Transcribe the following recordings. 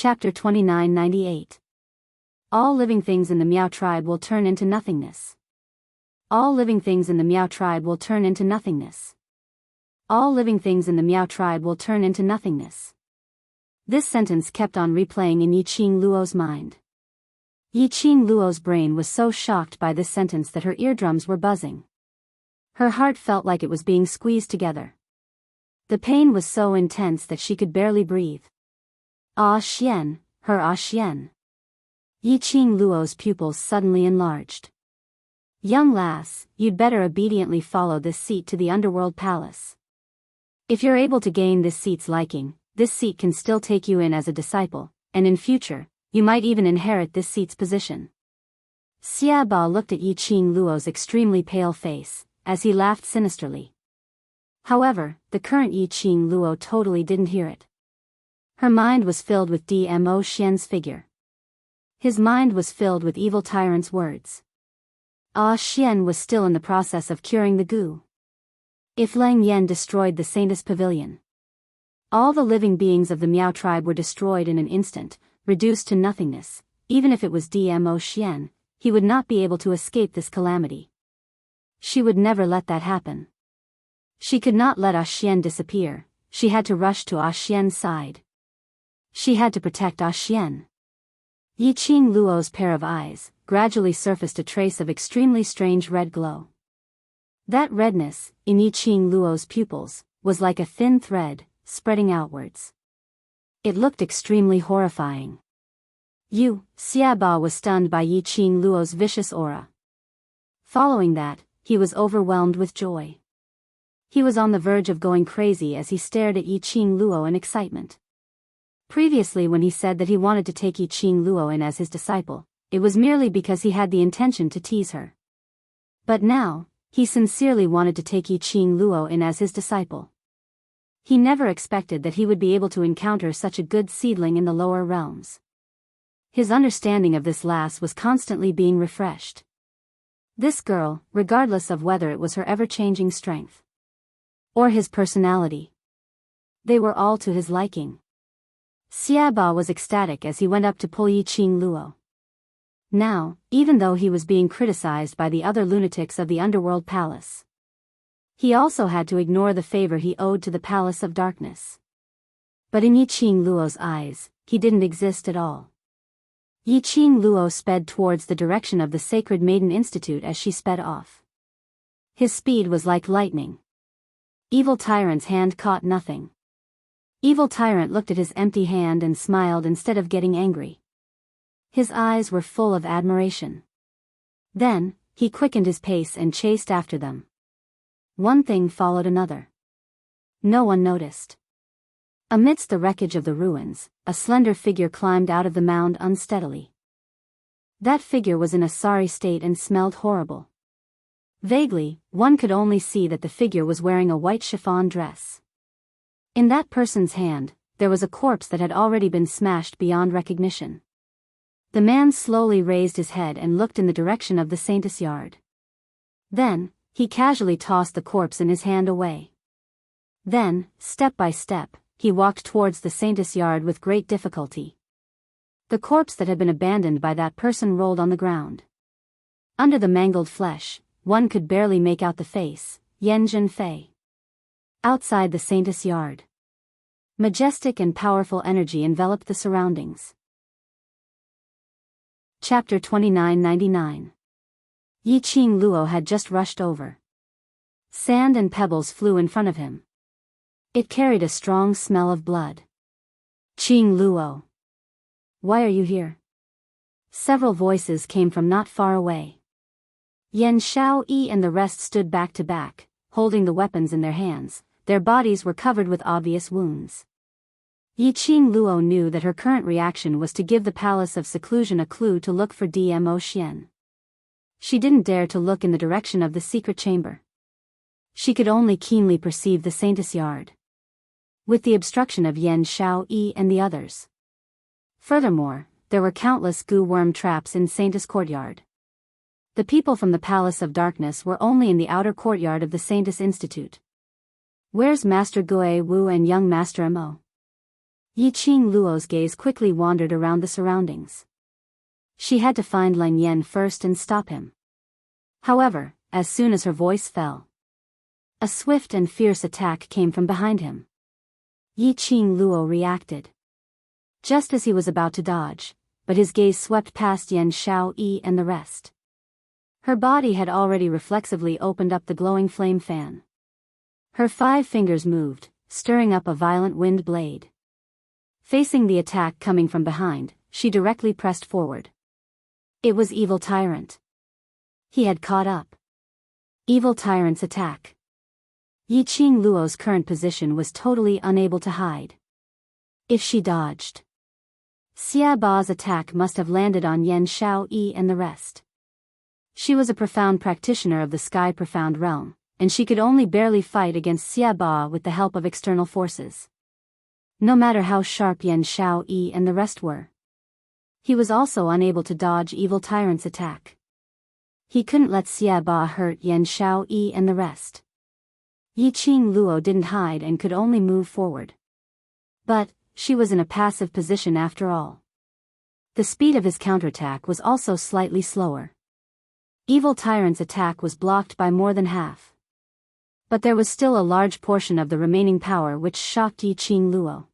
Chapter 2998. All living things in the Miao tribe will turn into nothingness. All living things in the Miao tribe will turn into nothingness. All living things in the Miao tribe will turn into nothingness. This sentence kept on replaying in Yiqing Luo's mind. Yiqing Luo's brain was so shocked by this sentence that her eardrums were buzzing. Her heart felt like it was being squeezed together. The pain was so intense that she could barely breathe. Ah Xian, her Ah Xian. Yiqing Luo's pupils suddenly enlarged. Young lass, you'd better obediently follow this seat to the underworld palace. If you're able to gain this seat's liking, this seat can still take you in as a disciple, and in future, you might even inherit this seat's position. Xia Ba looked at Yiqing Luo's extremely pale face, as he laughed sinisterly. However, the current Yiqing Luo totally didn't hear it. Her mind was filled with Dmo Xian's figure. His mind was filled with evil tyrant's words. Ah Xian was still in the process of curing the goo. If Lang Yan destroyed the Saintess Pavilion, all the living beings of the Miao tribe were destroyed in an instant, reduced to nothingness. Even if it was Dmo Xian, he would not be able to escape this calamity. She would never let that happen. She could not let Ah Xian disappear. She had to rush to Ah Xian's side. She had to protect Ah Xian. Yiqing Luo's pair of eyes gradually surfaced a trace of extremely strange red glow. That redness, in Yiqing Luo's pupils, was like a thin thread, spreading outwards. It looked extremely horrifying. Xia Ba was stunned by Yiqing Luo's vicious aura. Following that, he was overwhelmed with joy. He was on the verge of going crazy as he stared at Yiqing Luo in excitement. Previously, when he said that he wanted to take Yiqing Luo in as his disciple, it was merely because he had the intention to tease her. But now, he sincerely wanted to take Yiqing Luo in as his disciple. He never expected that he would be able to encounter such a good seedling in the lower realms. His understanding of this lass was constantly being refreshed. This girl, regardless of whether it was her ever-changing strength or his personality, they were all to his liking. Xia Ba was ecstatic as he went up to pull Yiqing Luo. Now, even though he was being criticized by the other lunatics of the underworld palace, he also had to ignore the favor he owed to the Palace of Darkness. But in Yiqing Luo's eyes, he didn't exist at all. Yiqing Luo sped towards the direction of the Sacred Maiden Institute as she sped off. His speed was like lightning. Evil Tyrant's hand caught nothing. Evil Tyrant looked at his empty hand and smiled instead of getting angry. His eyes were full of admiration. Then, he quickened his pace and chased after them. One thing followed another. No one noticed. Amidst the wreckage of the ruins, a slender figure climbed out of the mound unsteadily. That figure was in a sorry state and smelled horrible. Vaguely, one could only see that the figure was wearing a white chiffon dress. In that person's hand, there was a corpse that had already been smashed beyond recognition. The man slowly raised his head and looked in the direction of the Saintess yard. Then, he casually tossed the corpse in his hand away. Then, step by step, he walked towards the Saintess yard with great difficulty. The corpse that had been abandoned by that person rolled on the ground. Under the mangled flesh, one could barely make out the face, Yan Zhenfei. Outside the Saintess yard, majestic and powerful energy enveloped the surroundings. Chapter 2999. Yiqing Luo had just rushed over. Sand and pebbles flew in front of him. It carried a strong smell of blood. Qing Luo. Why are you here? Several voices came from not far away. Yan Xiaoyi and the rest stood back to back, holding the weapons in their hands. Their bodies were covered with obvious wounds. Yiqing Luo knew that her current reaction was to give the Palace of Seclusion a clue to look for Dmo Xian. She didn't dare to look in the direction of the secret chamber. She could only keenly perceive the Saintess yard, with the obstruction of Yan Xiaoyi and the others. Furthermore, there were countless goo worm traps in Saintess courtyard. The people from the Palace of Darkness were only in the outer courtyard of the Saintess Institute. Where's Master Guo Wu and young Master Mo? Yiqing Luo's gaze quickly wandered around the surroundings. She had to find Lang Yan first and stop him. However, as soon as her voice fell, a swift and fierce attack came from behind him. Yiqing Luo reacted just as he was about to dodge, but his gaze swept past Yan Xiaoyi and the rest. Her body had already reflexively opened up the glowing flame fan. Her 5 fingers moved, stirring up a violent wind blade. Facing the attack coming from behind, she directly pressed forward. It was Evil Tyrant. He had caught up. Evil Tyrant's attack. Yiqing Luo's current position was totally unable to hide. If she dodged, Xia Ba's attack must have landed on Yan Xiaoyi and the rest. She was a profound practitioner of the Sky Profound Realm, and she could only barely fight against Xia Ba with the help of external forces. No matter how sharp Yan Xiaoyi and the rest were, he was also unable to dodge Evil Tyrant's attack. He couldn't let Xia Ba hurt Yan Xiaoyi and the rest. Yiqing Luo didn't hide and could only move forward. But she was in a passive position after all. The speed of his counterattack was also slightly slower. Evil Tyrant's attack was blocked by more than half. But there was still a large portion of the remaining power which shocked Yiqing Luo.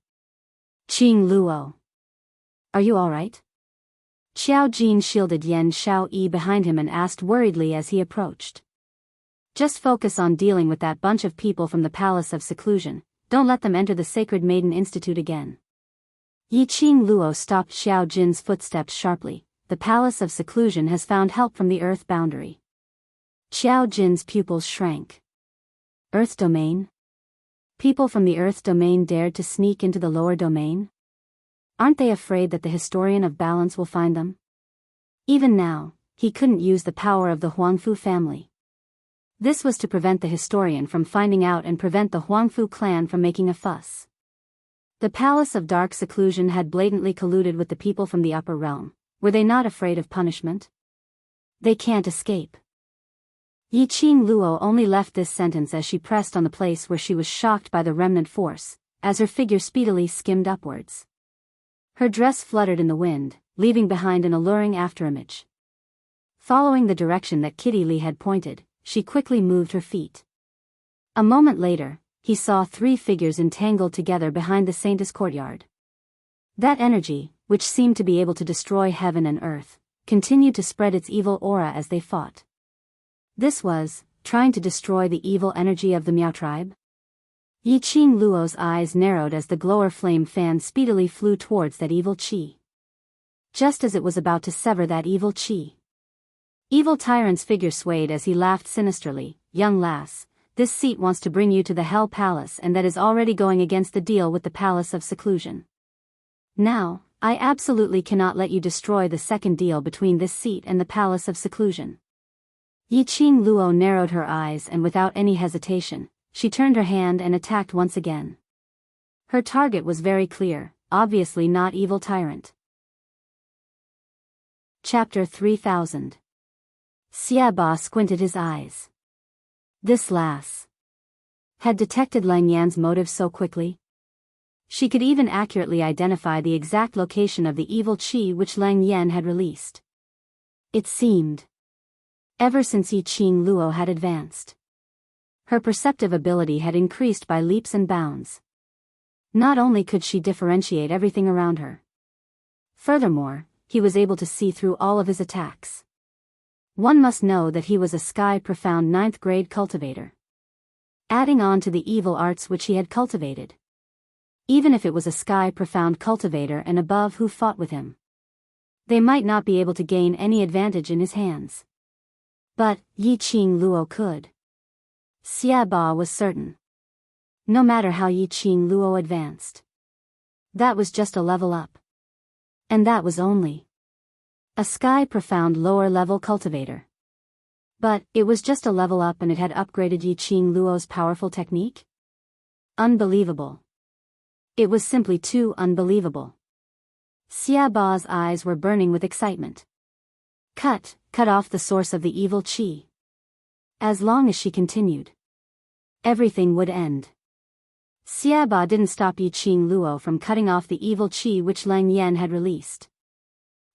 Qing Luo, are you alright? Xiao Jin shielded Yan Xiaoyi behind him and asked worriedly as he approached. Just focus on dealing with that bunch of people from the Palace of Seclusion. Don't let them enter the Sacred Maiden Institute again. Yiqing Luo stopped Xiao Jin's footsteps sharply. The Palace of Seclusion has found help from the Earth boundary. Xiao Jin's pupils shrank. Earth domain? People from the Earth domain dared to sneak into the lower domain? Aren't they afraid that the Historian of Balance will find them? Even now, he couldn't use the power of the Huangfu family. This was to prevent the Historian from finding out and prevent the Huangfu clan from making a fuss. The Palace of Dark Seclusion had blatantly colluded with the people from the upper realm. Were they not afraid of punishment? They can't escape. Yiqing Luo only left this sentence as she pressed on the place where she was shocked by the remnant force, as her figure speedily skimmed upwards. Her dress fluttered in the wind, leaving behind an alluring afterimage. Following the direction that Kitty Lee had pointed, she quickly moved her feet. A moment later, he saw 3 figures entangled together behind the Saintess courtyard. That energy, which seemed to be able to destroy heaven and earth, continued to spread its evil aura as they fought. This was trying to destroy the evil energy of the Miao tribe. Yiqing Luo's eyes narrowed as the glower flame fan speedily flew towards that evil qi. Just as it was about to sever that evil qi, Evil Tyrant's figure swayed as he laughed sinisterly. Young lass, this seat wants to bring you to the Hell Palace, and that is already going against the deal with the Palace of Seclusion. Now, I absolutely cannot let you destroy the second deal between this seat and the Palace of Seclusion. Yiqing Luo narrowed her eyes and without any hesitation, she turned her hand and attacked once again. Her target was very clear, obviously not Evil Tyrant. Chapter 3000. Xia Ba squinted his eyes. This lass had detected Lang Yan's motives so quickly. She could even accurately identify the exact location of the evil qi which Lang Yan had released. It seemed, ever since Yiqing Luo had advanced, her perceptive ability had increased by leaps and bounds. Not only could she differentiate everything around her, furthermore, he was able to see through all of his attacks. One must know that he was a Sky Profound 9th grade cultivator, adding on to the evil arts which he had cultivated. Even if it was a Sky Profound cultivator and above who fought with him, they might not be able to gain any advantage in his hands. But Yiqing Luo could. Xia Ba was certain. No matter how Yiqing Luo advanced, that was just a level up. And that was only a Sky Profound lower-level cultivator. But it was just a level up and it had upgraded Yiqing Luo's powerful technique? Unbelievable. It was simply too unbelievable. Xia Ba's eyes were burning with excitement. Cut off the source of the evil qi. As long as she continued, everything would end. Xiaba didn't stop Yi Qing Luo from cutting off the evil qi which Lang Yan had released.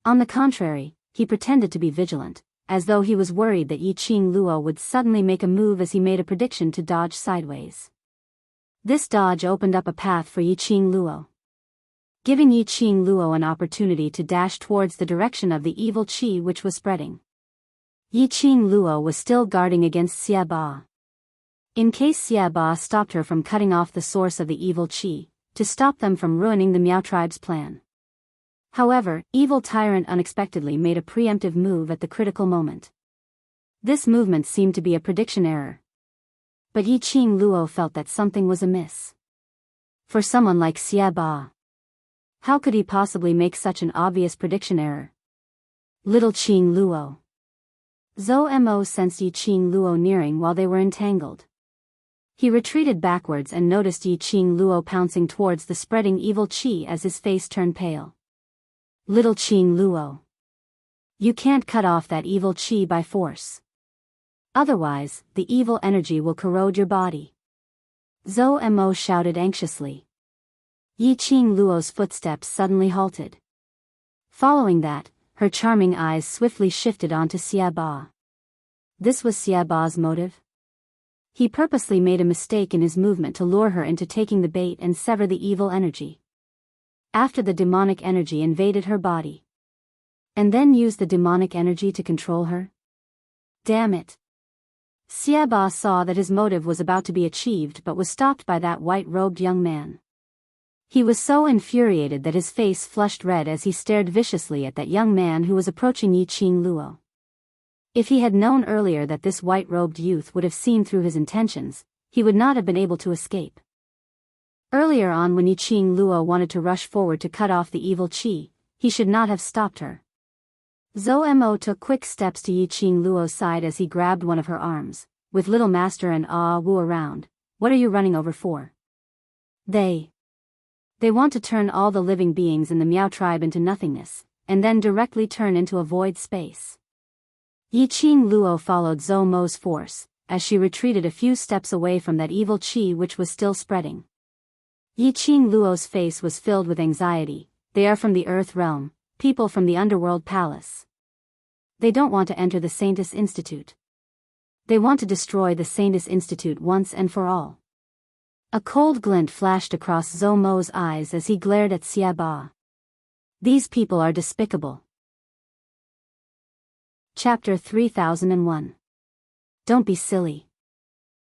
On the contrary, he pretended to be vigilant, as though he was worried that Yi Qing Luo would suddenly make a move as he made a prediction to dodge sideways. This dodge opened up a path for Yi Qing Luo, giving Yi Qing Luo an opportunity to dash towards the direction of the evil qi which was spreading. Yi Qing Luo was still guarding against Xiaba. In case Xiaba stopped her from cutting off the source of the evil qi, to stop them from ruining the Miao tribe's plan. However, Evil Tyrant unexpectedly made a preemptive move at the critical moment. This movement seemed to be a prediction error. But Yi Qing Luo felt that something was amiss. For someone like Xiaba, how could he possibly make such an obvious prediction error? Little Qing Luo. Zhou Mo sensed Yi Qing Luo nearing while they were entangled. He retreated backwards and noticed Yi Qing Luo pouncing towards the spreading evil qi as his face turned pale. Little Qing Luo. You can't cut off that evil qi by force. Otherwise, the evil energy will corrode your body. Zhou Mo shouted anxiously. Yi Qing Luo's footsteps suddenly halted. Following that, her charming eyes swiftly shifted onto Xiaba. This was Xiaba's motive? He purposely made a mistake in his movement to lure her into taking the bait and sever the evil energy. After the demonic energy invaded her body. And then used the demonic energy to control her? Damn it. Xiaba saw that his motive was about to be achieved but was stopped by that white-robed young man. He was so infuriated that his face flushed red as he stared viciously at that young man who was approaching Yi Qing Luo. If he had known earlier that this white-robed youth would have seen through his intentions, he would not have been able to escape. Earlier on when Yi Qing Luo wanted to rush forward to cut off the evil qi, he should not have stopped her. Zhou Mo took quick steps to Yi Qing Luo's side as he grabbed one of her arms, with Little Master and Ah Wu around. What are you running over for? They want to turn all the living beings in the Miao tribe into nothingness, and then directly turn into a void space. Yi Qing Luo followed Zhou Mo's force, as she retreated a few steps away from that evil qi which was still spreading. Yi Qing Luo's face was filled with anxiety. They are from the Earth realm, people from the Underworld Palace. They don't want to enter the Saintis Institute. They want to destroy the Saintis Institute once and for all. A cold glint flashed across Zhou Mo's eyes as he glared at Xiaba. These people are despicable. Chapter 3001. Don't be silly.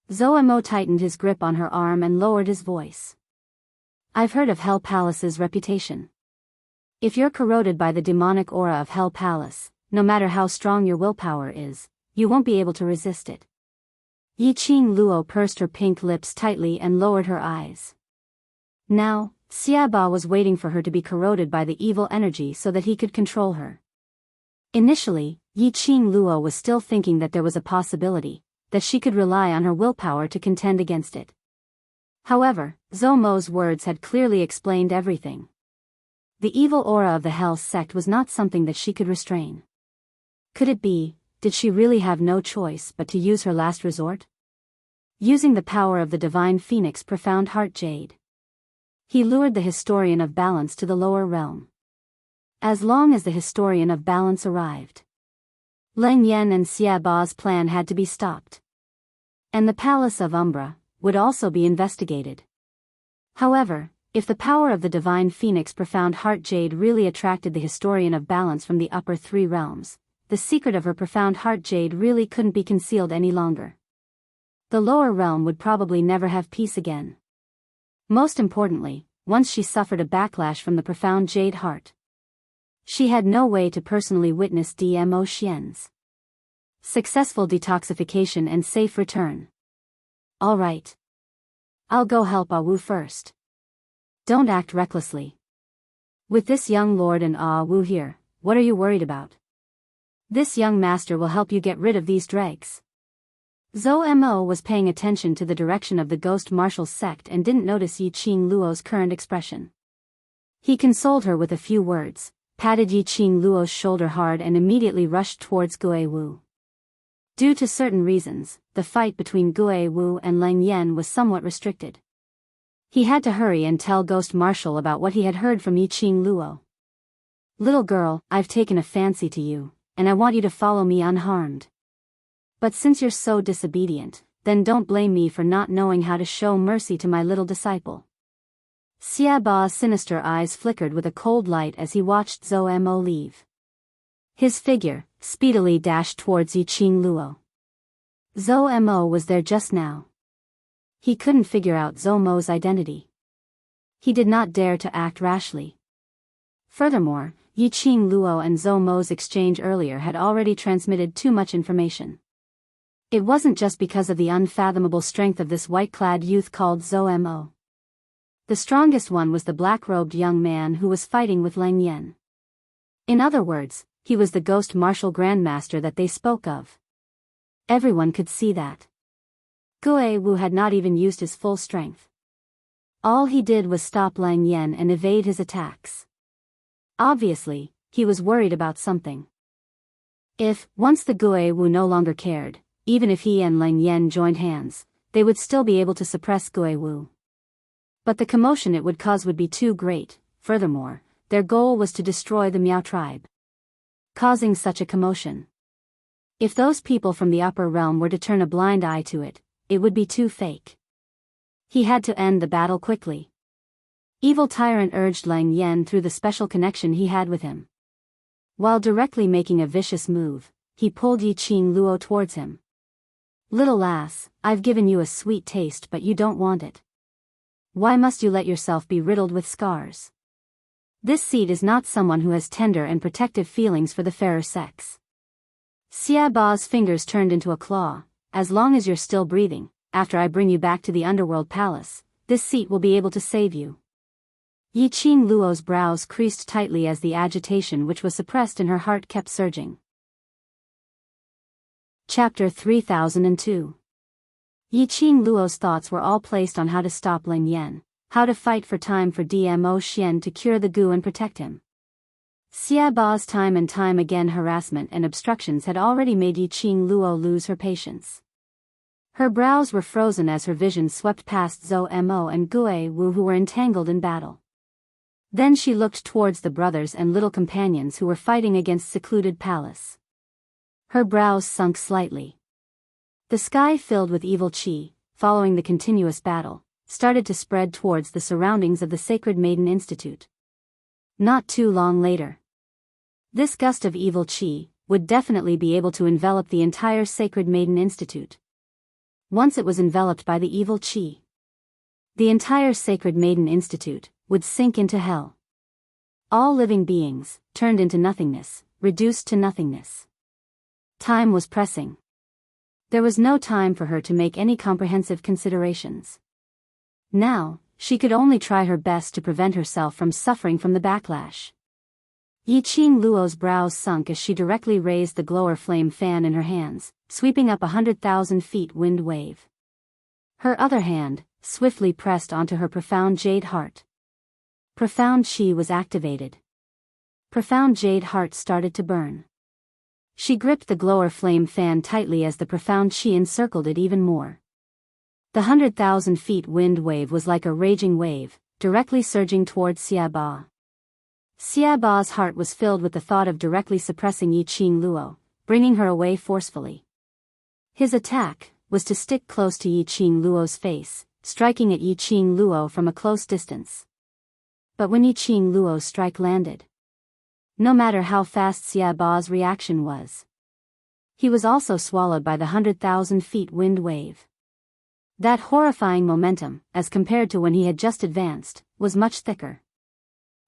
Zhou Mo tightened his grip on her arm and lowered his voice. I've heard of Hell Palace's reputation. If you're corroded by the demonic aura of Hell Palace, no matter how strong your willpower is, you won't be able to resist it. Yi Qing Luo pursed her pink lips tightly and lowered her eyes. Now, Xiaba was waiting for her to be corroded by the evil energy so that he could control her. Initially, Yi Qing Luo was still thinking that there was a possibility that she could rely on her willpower to contend against it. However, Zhou Mo's words had clearly explained everything. The evil aura of the Hell sect was not something that she could restrain. Could it be, did she really have no choice but to use her last resort? Using the power of the Divine Phoenix Profound Heart Jade. He lured the Historian of Balance to the lower realm. As long as the Historian of Balance arrived, Lang Yan and Xiaba's plan had to be stopped. And the Palace of Umbra would also be investigated. However, if the power of the Divine Phoenix Profound Heart Jade really attracted the Historian of Balance from the upper three realms, the secret of her Profound Heart Jade really couldn't be concealed any longer. The lower realm would probably never have peace again. Most importantly, once she suffered a backlash from the Profound Jade Heart, she had no way to personally witness Dmo Xian's successful detoxification and safe return. All right. I'll go help Ah Wu first. Don't act recklessly. With this young lord and Ah Wu here, what are you worried about? This young master will help you get rid of these dregs. Zhou Mo was paying attention to the direction of the Ghost Martial sect and didn't notice Yi Qing Luo's current expression. He consoled her with a few words, patted Yi Qing Luo's shoulder hard and immediately rushed towards Gue Wu. Due to certain reasons, the fight between Gue Wu and Lang Yan was somewhat restricted. He had to hurry and tell Ghost Marshal about what he had heard from Yiqing Luo. "Little girl, I've taken a fancy to you, and I want you to follow me unharmed. But since you're so disobedient, then don't blame me for not knowing how to show mercy to my little disciple." Xia Ba's sinister eyes flickered with a cold light as he watched Zhou Mo leave. His figure speedily dashed towards Yiqing Luo. Zhou Mo was there just now. He couldn't figure out Zhou Mo's identity. He did not dare to act rashly. Furthermore, Yiqing Luo and Zhou Mo's exchange earlier had already transmitted too much information. It wasn't just because of the unfathomable strength of this white-clad youth called Zhou Mo. The strongest one was the black-robed young man who was fighting with Lang Yen. In other words, he was the Ghost Martial Grandmaster that they spoke of. Everyone could see that. Gue Wu had not even used his full strength. All he did was stop Lang Yen and evade his attacks. Obviously, he was worried about something. If, once the Gue Wu no longer cared, even if he and Lang Yen joined hands, they would still be able to suppress Gue Wu. But the commotion it would cause would be too great. Furthermore, their goal was to destroy the Miao tribe. Causing such a commotion. If those people from the upper realm were to turn a blind eye to it, it would be too fake. He had to end the battle quickly. Evil Tyrant urged Lang Yen through the special connection he had with him. While directly making a vicious move, he pulled Yiqing Luo towards him. "Little lass, I've given you a sweet taste but you don't want it. Why must you let yourself be riddled with scars? This seed is not someone who has tender and protective feelings for the fairer sex." Xia Ba's fingers turned into a claw. "As long as you're still breathing, after I bring you back to the underworld palace, this seat will be able to save you." Yiqing Luo's brows creased tightly as the agitation which was suppressed in her heart kept surging. Chapter 3002. Yiqing Luo's thoughts were all placed on how to stop Lang Yen, how to fight for time for Dmo Xian to cure the Gu and protect him. Xia Ba's time and time again harassment and obstructions had already made Yiqing Luo lose her patience. Her brows were frozen as her vision swept past Zhou Mo and Gue Wu who were entangled in battle. Then she looked towards the brothers and little companions who were fighting against secluded palace. Her brows sunk slightly. The sky filled with evil qi, following the continuous battle, started to spread towards the surroundings of the Sacred Maiden Institute. Not too long later. This gust of evil qi would definitely be able to envelop the entire Sacred Maiden Institute. Once it was enveloped by the evil qi, the entire Sacred Maiden Institute would sink into hell. All living beings turned into nothingness, reduced to nothingness. Time was pressing. There was no time for her to make any comprehensive considerations. Now, she could only try her best to prevent herself from suffering from the backlash. Yiqing Luo's brows sunk as she directly raised the glower flame fan in her hands, sweeping up 100,000 feet wind wave. Her other hand swiftly pressed onto her profound jade heart. Profound Qi was activated. Profound jade heart started to burn. She gripped the glower flame fan tightly as the profound Qi encircled it even more. The 100,000 feet wind wave was like a raging wave, directly surging towards Xia Ba. Xia Ba's heart was filled with the thought of directly suppressing Yiqing Luo, bringing her away forcefully. His attack was to stick close to Yiqing Luo's face, striking at Yiqing Luo from a close distance. But when Yiqing Luo's strike landed, no matter how fast Xia Ba's reaction was, he was also swallowed by the 100,000 feet wind wave. That horrifying momentum, as compared to when he had just advanced, was much thicker.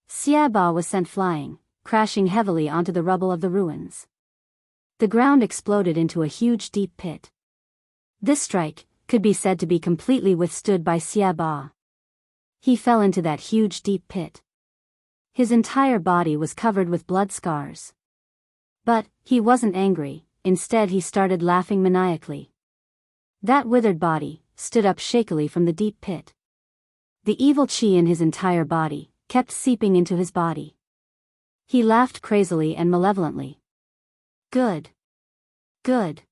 Xia Ba was sent flying, crashing heavily onto the rubble of the ruins. The ground exploded into a huge deep pit. This strike could be said to be completely withstood by Xia Ba. He fell into that huge deep pit. His entire body was covered with blood scars. But he wasn't angry, instead he started laughing maniacally. That withered body stood up shakily from the deep pit. The evil qi in his entire body kept seeping into his body. He laughed crazily and malevolently. Good. Good.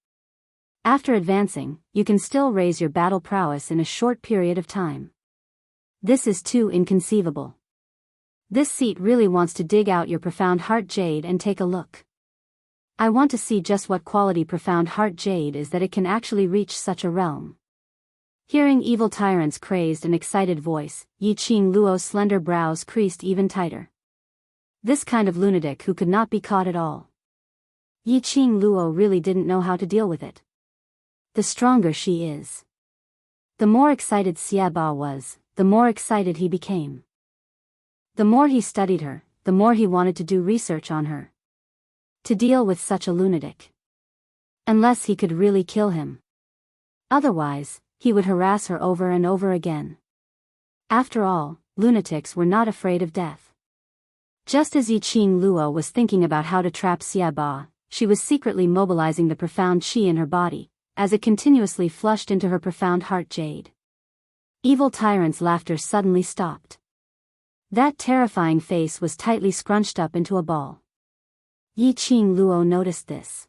After advancing, you can still raise your battle prowess in a short period of time. This is too inconceivable. This seat really wants to dig out your profound heart jade and take a look. I want to see just what quality profound heart jade is that it can actually reach such a realm. Hearing Evil Tyrant's crazed and excited voice, Yi Qing Luo's slender brows creased even tighter. This kind of lunatic who could not be caught at all. Yi Qing Luo really didn't know how to deal with it. The stronger she is. The more excited Xiaba was, the more excited he became. The more he studied her, the more he wanted to do research on her. To deal with such a lunatic. Unless he could really kill him. Otherwise, he would harass her over and over again. After all, lunatics were not afraid of death. Just as Yi Qing Luo was thinking about how to trap Xiaba, she was secretly mobilizing the profound qi in her body, as it continuously flushed into her profound heart jade. Evil Tyrant's laughter suddenly stopped. That terrifying face was tightly scrunched up into a ball. Yi Qing Luo noticed this.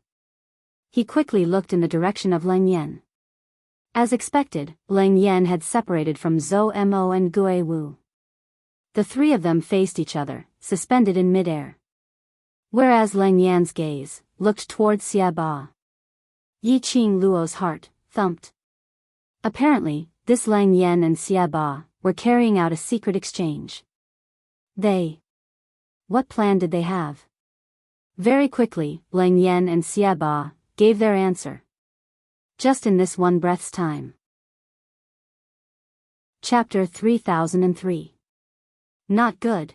He quickly looked in the direction of Lang Yan. As expected, Lang Yan had separated from Zhou Mo and Gue Wu. The three of them faced each other, suspended in midair. Whereas Lang Yan's gaze looked towards Xiaba. Yi Qing Luo's heart thumped. Apparently, this Lang Yan and Xiaba were carrying out a secret exchange. What plan did they have? Very quickly, Lang Yan and Xiaba gave their answer. Just in this one breath's time. Chapter 3003. Not good.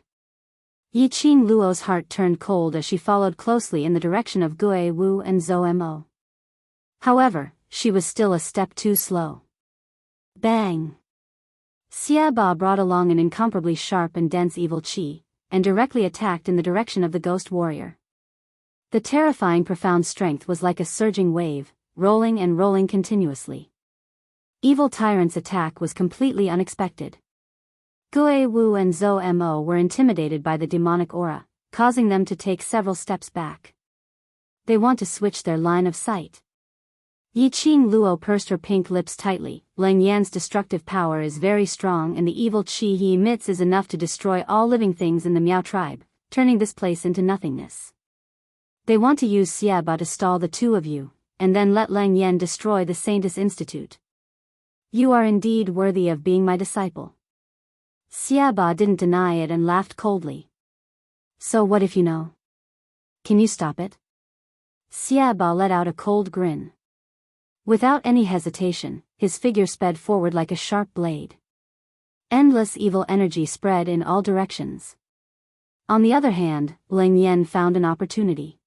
Yi Qing Luo's heart turned cold as she followed closely in the direction of Gue Wu and Zhou Mo. However, she was still a step too slow. Bang! Xiaba brought along an incomparably sharp and dense evil qi, and directly attacked in the direction of the ghost warrior. The terrifying profound strength was like a surging wave, rolling and rolling continuously. Evil Tyrant's attack was completely unexpected. Gue Wu and Zhou Mo were intimidated by the demonic aura, causing them to take several steps back. They want to switch their line of sight. Yi Qing Luo pursed her pink lips tightly. Lang Yan's destructive power is very strong and the evil qi he emits is enough to destroy all living things in the Miao tribe, turning this place into nothingness. They want to use Xiaba to stall the two of you, and then let Lang Yan destroy the Saintess Institute. You are indeed worthy of being my disciple. Xiaba didn't deny it and laughed coldly. So what if you know? Can you stop it? Xiaba let out a cold grin. Without any hesitation, his figure sped forward like a sharp blade. Endless evil energy spread in all directions. On the other hand, Lang Yan found an opportunity.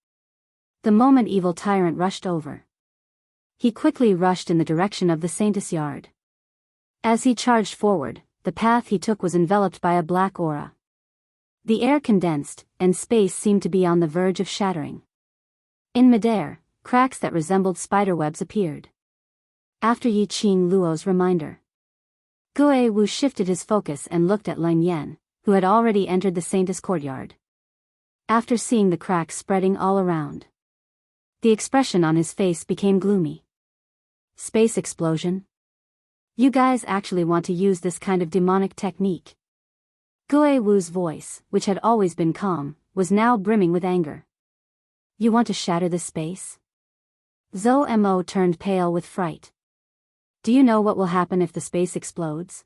The moment Evil Tyrant rushed over. He quickly rushed in the direction of the Saintess Yard. As he charged forward, the path he took was enveloped by a black aura. The air condensed, and space seemed to be on the verge of shattering. In midair, cracks that resembled spiderwebs appeared. After Yi Qing Luo's reminder, Gue Wu shifted his focus and looked at Lang Yan, who had already entered the Saintess courtyard. After seeing the cracks spreading all around, the expression on his face became gloomy. Space explosion? You guys actually want to use this kind of demonic technique? Gue Wu's voice, which had always been calm, was now brimming with anger. You want to shatter this space? Zhou Mo turned pale with fright. Do you know what will happen if the space explodes?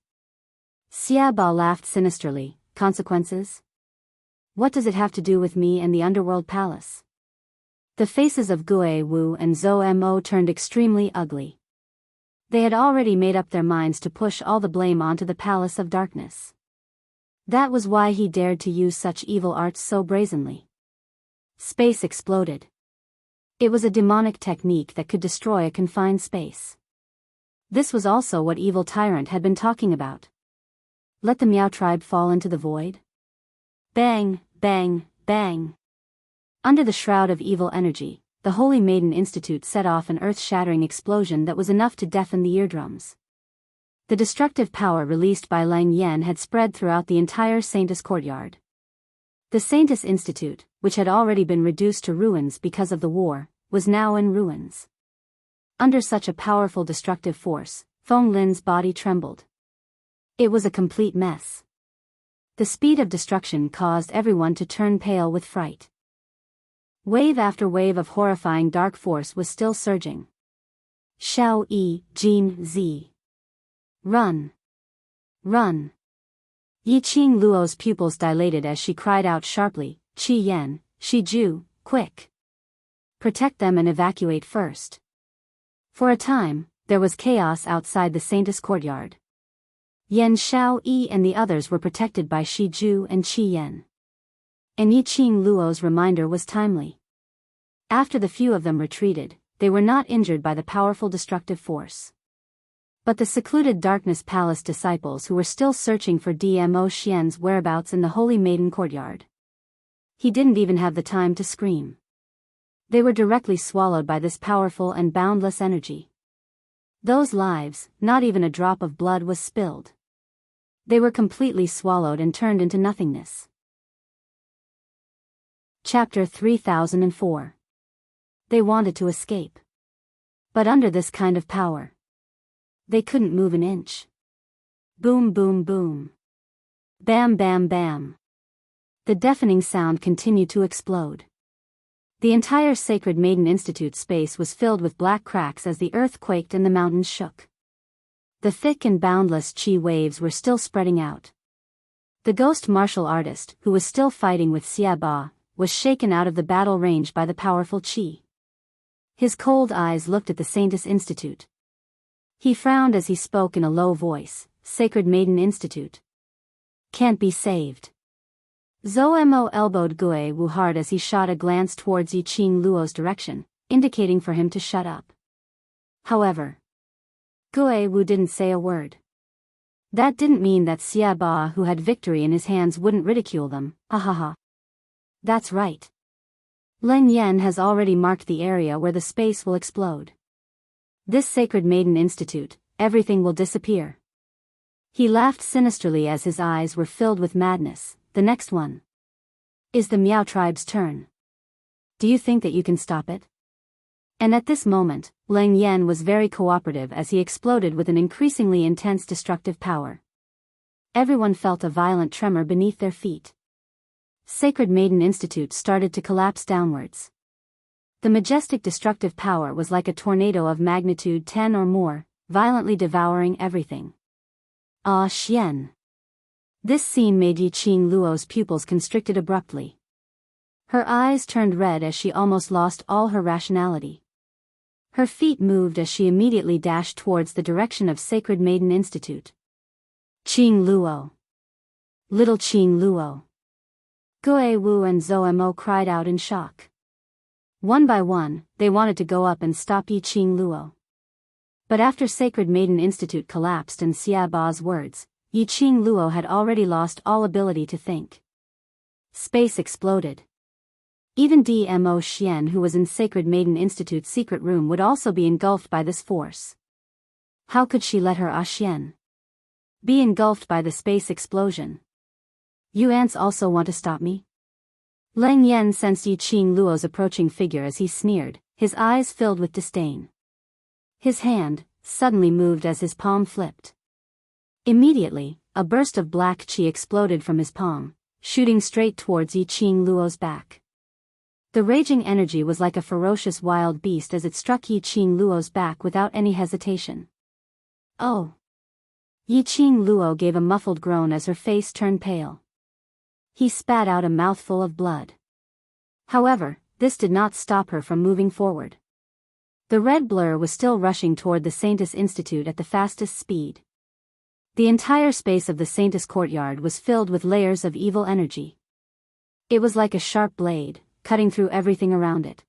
Xiaba laughed sinisterly. Consequences? What does it have to do with me and the underworld palace? The faces of Gue Wu and Zhou Mo turned extremely ugly. They had already made up their minds to push all the blame onto the Palace of Darkness. That was why he dared to use such evil arts so brazenly. Space exploded. It was a demonic technique that could destroy a confined space. This was also what Evil Tyrant had been talking about. Let the Miao tribe fall into the void? Bang, bang, bang. Under the shroud of evil energy, the Holy Maiden Institute set off an earth-shattering explosion that was enough to deafen the eardrums. The destructive power released by Lang Yan had spread throughout the entire Saintess courtyard. The Saintess Institute, which had already been reduced to ruins because of the war, was now in ruins. Under such a powerful destructive force, Feng Lin's body trembled. It was a complete mess. The speed of destruction caused everyone to turn pale with fright. Wave after wave of horrifying dark force was still surging. Xiao Yi, Jin Z. Run! Run! Yi Qing Luo's pupils dilated as she cried out sharply, Qi Yan, Shi Ju, quick! Protect them and evacuate first. For a time, there was chaos outside the Saintess courtyard. Yan Xiao Yi and the others were protected by Shi Ju and Qi Yan. And Yi Qing Luo's reminder was timely. After the few of them retreated, they were not injured by the powerful destructive force. But the secluded Darkness Palace disciples who were still searching for Dmo Xian's whereabouts in the Holy Maiden courtyard. He didn't even have the time to scream. They were directly swallowed by this powerful and boundless energy. Those lives, not even a drop of blood was spilled. They were completely swallowed and turned into nothingness. Chapter 3004. They wanted to escape. But under this kind of power, they couldn't move an inch. Boom, boom, boom. Bam, bam, bam. The deafening sound continued to explode. The entire Sacred Maiden Institute space was filled with black cracks as the earth quaked and the mountains shook. The thick and boundless chi waves were still spreading out. The ghost martial artist, who was still fighting with Xia Ba, was shaken out of the battle range by the powerful chi. His cold eyes looked at the Saintess Institute. He frowned as he spoke in a low voice, Sacred Maiden Institute. Can't be saved. Zhou Mo elbowed Gue Wu hard as he shot a glance towards Yi Qing Luo's direction, indicating for him to shut up. However, Gue Wu didn't say a word. That didn't mean that Xia Ba, who had victory in his hands, wouldn't ridicule them. Ahaha. That's right. Leng Yan has already marked the area where the space will explode. This Sacred Maiden Institute, everything will disappear. He laughed sinisterly as his eyes were filled with madness. The next one is the Miao tribe's turn. Do you think that you can stop it? And at this moment, Leng Yan was very cooperative as he exploded with an increasingly intense destructive power. Everyone felt a violent tremor beneath their feet. Sacred Maiden Institute started to collapse downwards. The majestic destructive power was like a tornado of magnitude 10 or more, violently devouring everything. Ah, Xian. This scene made Yi Qing Luo's pupils constricted abruptly. Her eyes turned red as she almost lost all her rationality. Her feet moved as she immediately dashed towards the direction of Sacred Maiden Institute. Qing Luo. Little Qing Luo. Gue Wu and Zhou Mo cried out in shock. One by one, they wanted to go up and stop Yi Qing Luo. But after Sacred Maiden Institute collapsed and Xia Ba's words, Yi Qing Luo had already lost all ability to think. Space exploded. Even Dmo Xian, who was in Sacred Maiden Institute's secret room, would also be engulfed by this force. How could she let her Xian be engulfed by the space explosion? You ants also want to stop me? Leng Yan sensed Yi Qing Luo's approaching figure as he sneered, his eyes filled with disdain. His hand suddenly moved as his palm flipped. Immediately, a burst of black chi exploded from his palm, shooting straight towards Yi Qing Luo's back. The raging energy was like a ferocious wild beast as it struck Yi Qing Luo's back without any hesitation. Oh! Yi Qing Luo gave a muffled groan as her face turned pale. He spat out a mouthful of blood. However, this did not stop her from moving forward. The red blur was still rushing toward the Saintess Institute at the fastest speed. The entire space of the Saintess courtyard was filled with layers of evil energy. It was like a sharp blade, cutting through everything around it.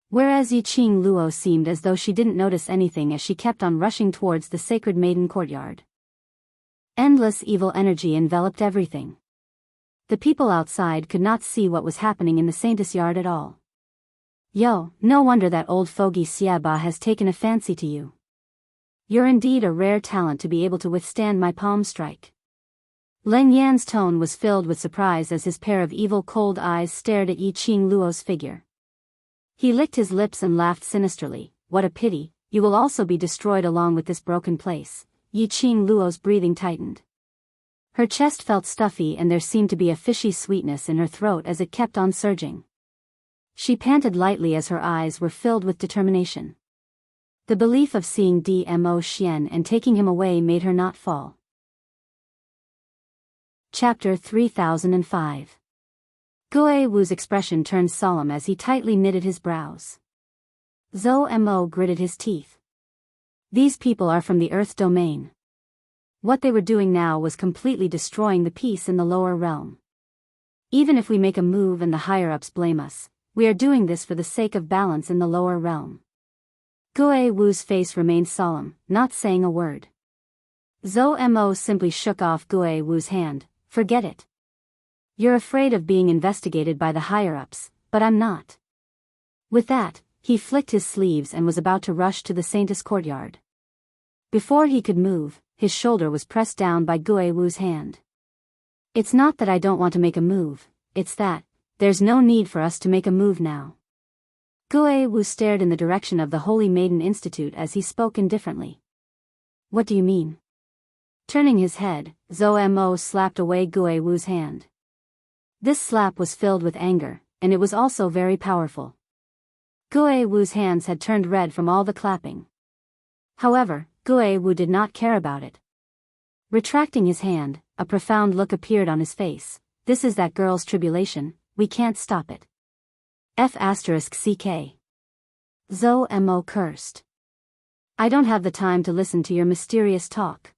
Whereas Yi Qing Luo seemed as though she didn't notice anything as she kept on rushing towards the Sacred Maiden courtyard. Endless evil energy enveloped everything. The people outside could not see what was happening in the Saintess yard at all. Yo, no wonder that old fogey Xia Ba has taken a fancy to you. You're indeed a rare talent to be able to withstand my palm strike. Leng Yan's tone was filled with surprise as his pair of evil cold eyes stared at Yi Qing Luo's figure. He licked his lips and laughed sinisterly. What a pity, you will also be destroyed along with this broken place. Yi Qing Luo's breathing tightened. Her chest felt stuffy and there seemed to be a fishy sweetness in her throat as it kept on surging. She panted lightly as her eyes were filled with determination. The belief of seeing Dmo Xian and taking him away made her not fall. Chapter 3005. Guo Wu's expression turned solemn as he tightly knitted his brows. Zhou Mo gritted his teeth. These people are from the Earth domain. What they were doing now was completely destroying the peace in the lower realm. Even if we make a move and the higher-ups blame us, we are doing this for the sake of balance in the lower realm. Guo Wu's face remained solemn, not saying a word. Zhou Mo simply shook off Guo Wu's hand. Forget it. You're afraid of being investigated by the higher-ups, but I'm not. With that, he flicked his sleeves and was about to rush to the Saintess courtyard. Before he could move, his shoulder was pressed down by Guo Wu's hand. It's not that I don't want to make a move, it's that, there's no need for us to make a move now. Guo Wu stared in the direction of the Holy Maiden Institute as he spoke indifferently. What do you mean? Turning his head, Zhou Mo slapped away Guo Wu's hand. This slap was filled with anger, and it was also very powerful. Guo Wu's hands had turned red from all the clapping. However, Guo Wu did not care about it. Retracting his hand, a profound look appeared on his face. This is that girl's tribulation, we can't stop it. F***ck. Zhou Mo cursed. I don't have the time to listen to your mysterious talk.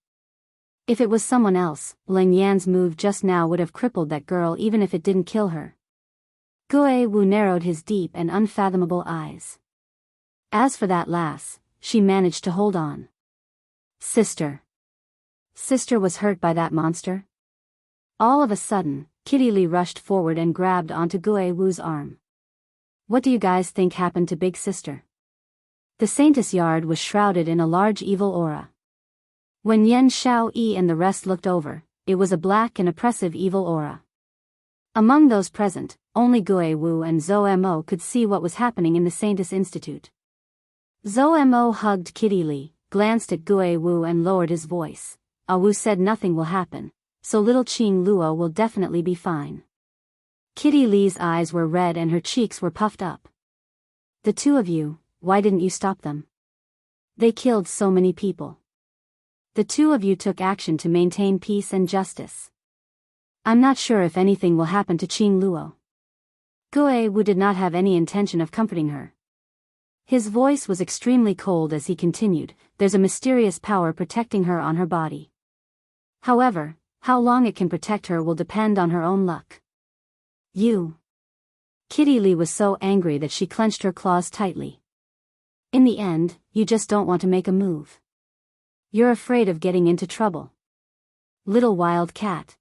If it was someone else, Ling Yan's move just now would have crippled that girl even if it didn't kill her. Guo Wu narrowed his deep and unfathomable eyes. As for that lass, she managed to hold on. Sister. Sister was hurt by that monster? All of a sudden, Kitty Lee rushed forward and grabbed onto Guo Wu's arm. What do you guys think happened to Big Sister? The Saintess Yard was shrouded in a large evil aura. When Yen Xiaoyi and the rest looked over, it was a black and oppressive evil aura. Among those present, only Guo Wu and Zhou Mo could see what was happening in the Saintess Institute. Zhou Mo hugged Kitty Lee, glanced at Guo Wu and lowered his voice. Wu said nothing will happen, so little Qing Luo will definitely be fine. Kitty Lee's eyes were red and her cheeks were puffed up. The two of you, why didn't you stop them? They killed so many people. The two of you took action to maintain peace and justice. I'm not sure if anything will happen to Qing Luo. Guo Wu did not have any intention of comforting her. His voice was extremely cold as he continued, there's a mysterious power protecting her on her body. However, how long it can protect her will depend on her own luck. You. Kitty Lee was so angry that she clenched her claws tightly. In the end, you just don't want to make a move. You're afraid of getting into trouble. Little wild cat.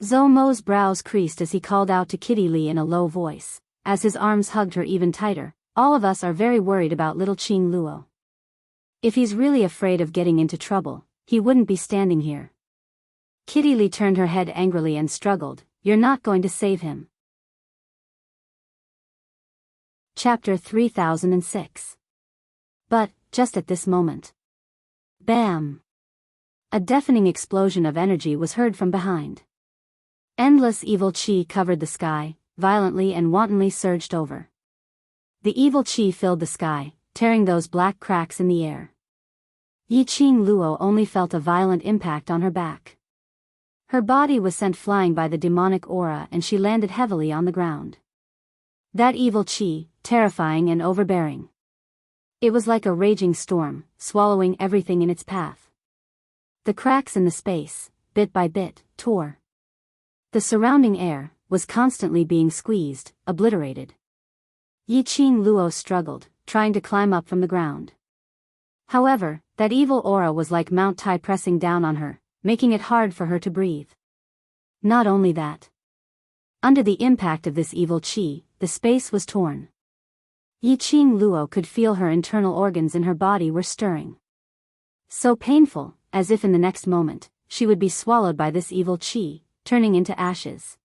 Zhou Mo's brows creased as he called out to Kitty Lee in a low voice. As his arms hugged her even tighter, all of us are very worried about little Qing Luo. If he's really afraid of getting into trouble, he wouldn't be standing here. Kitty Lee turned her head angrily and struggled, you're not going to save him. Chapter 3006. But, just at this moment. Bam! A deafening explosion of energy was heard from behind. Endless evil chi covered the sky, violently and wantonly surged over. The evil chi filled the sky, tearing those black cracks in the air. Yi Qing Luo only felt a violent impact on her back. Her body was sent flying by the demonic aura and she landed heavily on the ground. That evil chi, terrifying and overbearing. It was like a raging storm, swallowing everything in its path. The cracks in the space, bit by bit, tore. The surrounding air was constantly being squeezed, obliterated. Yi Qing Luo struggled, trying to climb up from the ground. However, that evil aura was like Mount Tai pressing down on her, making it hard for her to breathe. Not only that. Under the impact of this evil chi, the space was torn. Yi Qing Luo could feel her internal organs in her body were stirring. So painful, as if in the next moment, she would be swallowed by this evil chi, turning into ashes.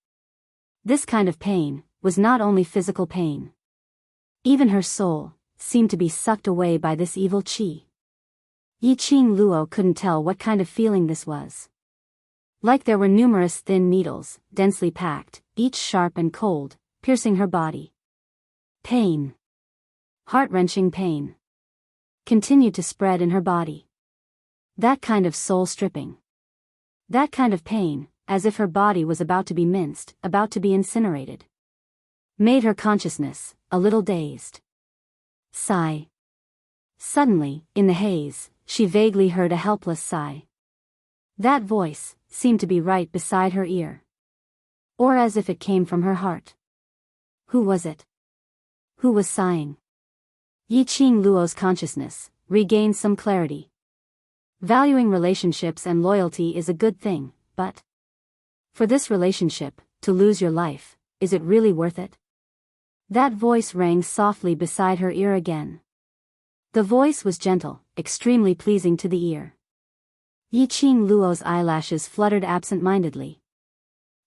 This kind of pain was not only physical pain. Even her soul seemed to be sucked away by this evil chi. Yi Qing Luo couldn't tell what kind of feeling this was. Like there were numerous thin needles, densely packed, each sharp and cold, piercing her body. Pain. Heart-wrenching pain. Continued to spread in her body. That kind of soul-stripping. That kind of pain, as if her body was about to be minced, about to be incinerated. Made her consciousness a little dazed. Sigh. Suddenly, in the haze, she vaguely heard a helpless sigh. That voice seemed to be right beside her ear. Or as if it came from her heart. Who was it? Who was sighing? Yi Qing Luo's consciousness regained some clarity. Valuing relationships and loyalty is a good thing, but for this relationship, to lose your life, is it really worth it? That voice rang softly beside her ear again. The voice was gentle, extremely pleasing to the ear. Yi Qing Luo's eyelashes fluttered absent-mindedly.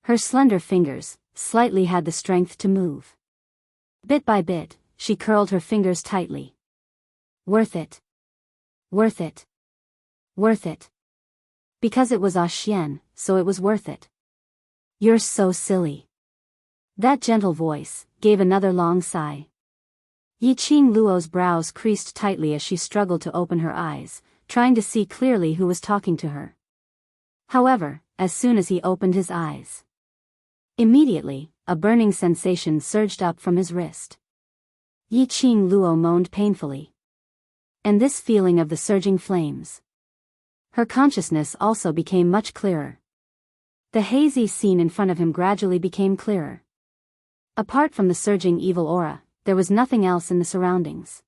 Her slender fingers slightly had the strength to move. Bit by bit, she curled her fingers tightly. Worth it. Worth it. Worth it. Because it was a Xian, so it was worth it. You're so silly. That gentle voice gave another long sigh. Yi Qing Luo's brows creased tightly as she struggled to open her eyes, trying to see clearly who was talking to her. However, as soon as he opened his eyes, immediately, a burning sensation surged up from his wrist. Yi Qing Luo moaned painfully. And this feeling of the surging flames. Her consciousness also became much clearer. The hazy scene in front of him gradually became clearer. Apart from the surging evil aura, there was nothing else in the surroundings.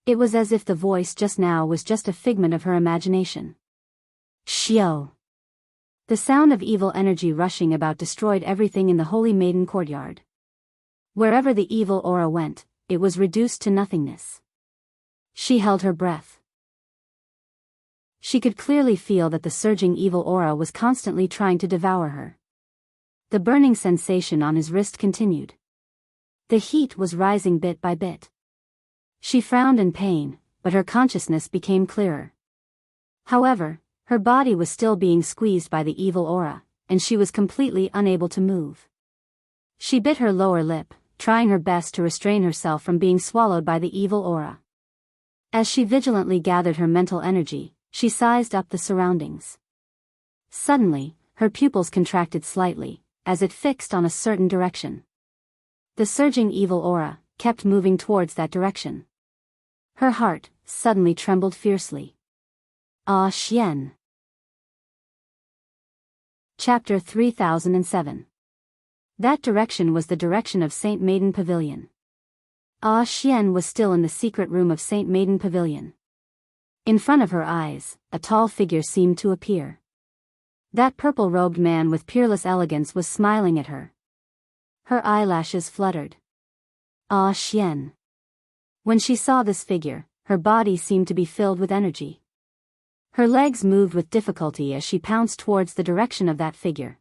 It was as if the voice just now was just a figment of her imagination. Xiao. The sound of evil energy rushing about destroyed everything in the Holy Maiden courtyard. Wherever the evil aura went, it was reduced to nothingness. She held her breath. She could clearly feel that the surging evil aura was constantly trying to devour her. The burning sensation on his wrist continued. The heat was rising bit by bit. She frowned in pain, but her consciousness became clearer. However, her body was still being squeezed by the evil aura, and she was completely unable to move. She bit her lower lip, trying her best to restrain herself from being swallowed by the evil aura. As she vigilantly gathered her mental energy, she sized up the surroundings. Suddenly, her pupils contracted slightly, as it fixed on a certain direction. The surging evil aura kept moving towards that direction. Her heart suddenly trembled fiercely. Ah Xian. Chapter 3007. That direction was the direction of Saint Maiden Pavilion. Ah Xian was still in the secret room of Saint Maiden Pavilion. In front of her eyes, a tall figure seemed to appear. That purple-robed man with peerless elegance was smiling at her. Her eyelashes fluttered. Ah Xian. When she saw this figure, her body seemed to be filled with energy. Her legs moved with difficulty as she pounced towards the direction of that figure.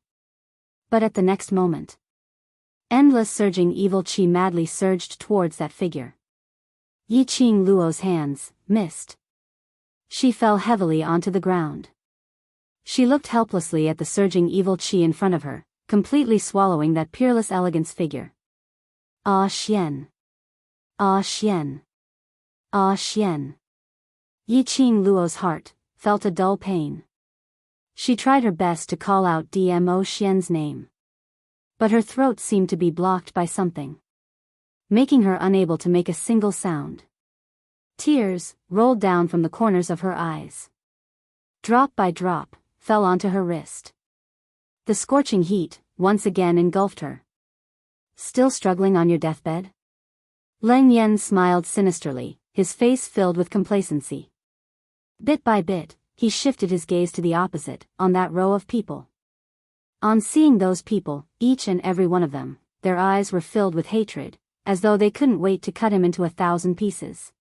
But at the next moment, endless surging evil qi madly surged towards that figure. Yi Qing Luo's hands missed. She fell heavily onto the ground. She looked helplessly at the surging evil qi in front of her, completely swallowing that peerless elegance figure. Ah Xian. Ah Xian. Ah Xian. Yi Qing Luo's heart felt a dull pain. She tried her best to call out Dmo Xian's name. But her throat seemed to be blocked by something, making her unable to make a single sound. Tears rolled down from the corners of her eyes. Drop by drop, fell onto her wrist. The scorching heat once again engulfed her. Still struggling on your deathbed? Leng Yen smiled sinisterly, his face filled with complacency. Bit by bit, he shifted his gaze to the opposite, on that row of people. On seeing those people, each and every one of them, their eyes were filled with hatred, as though they couldn't wait to cut him into 1,000 pieces.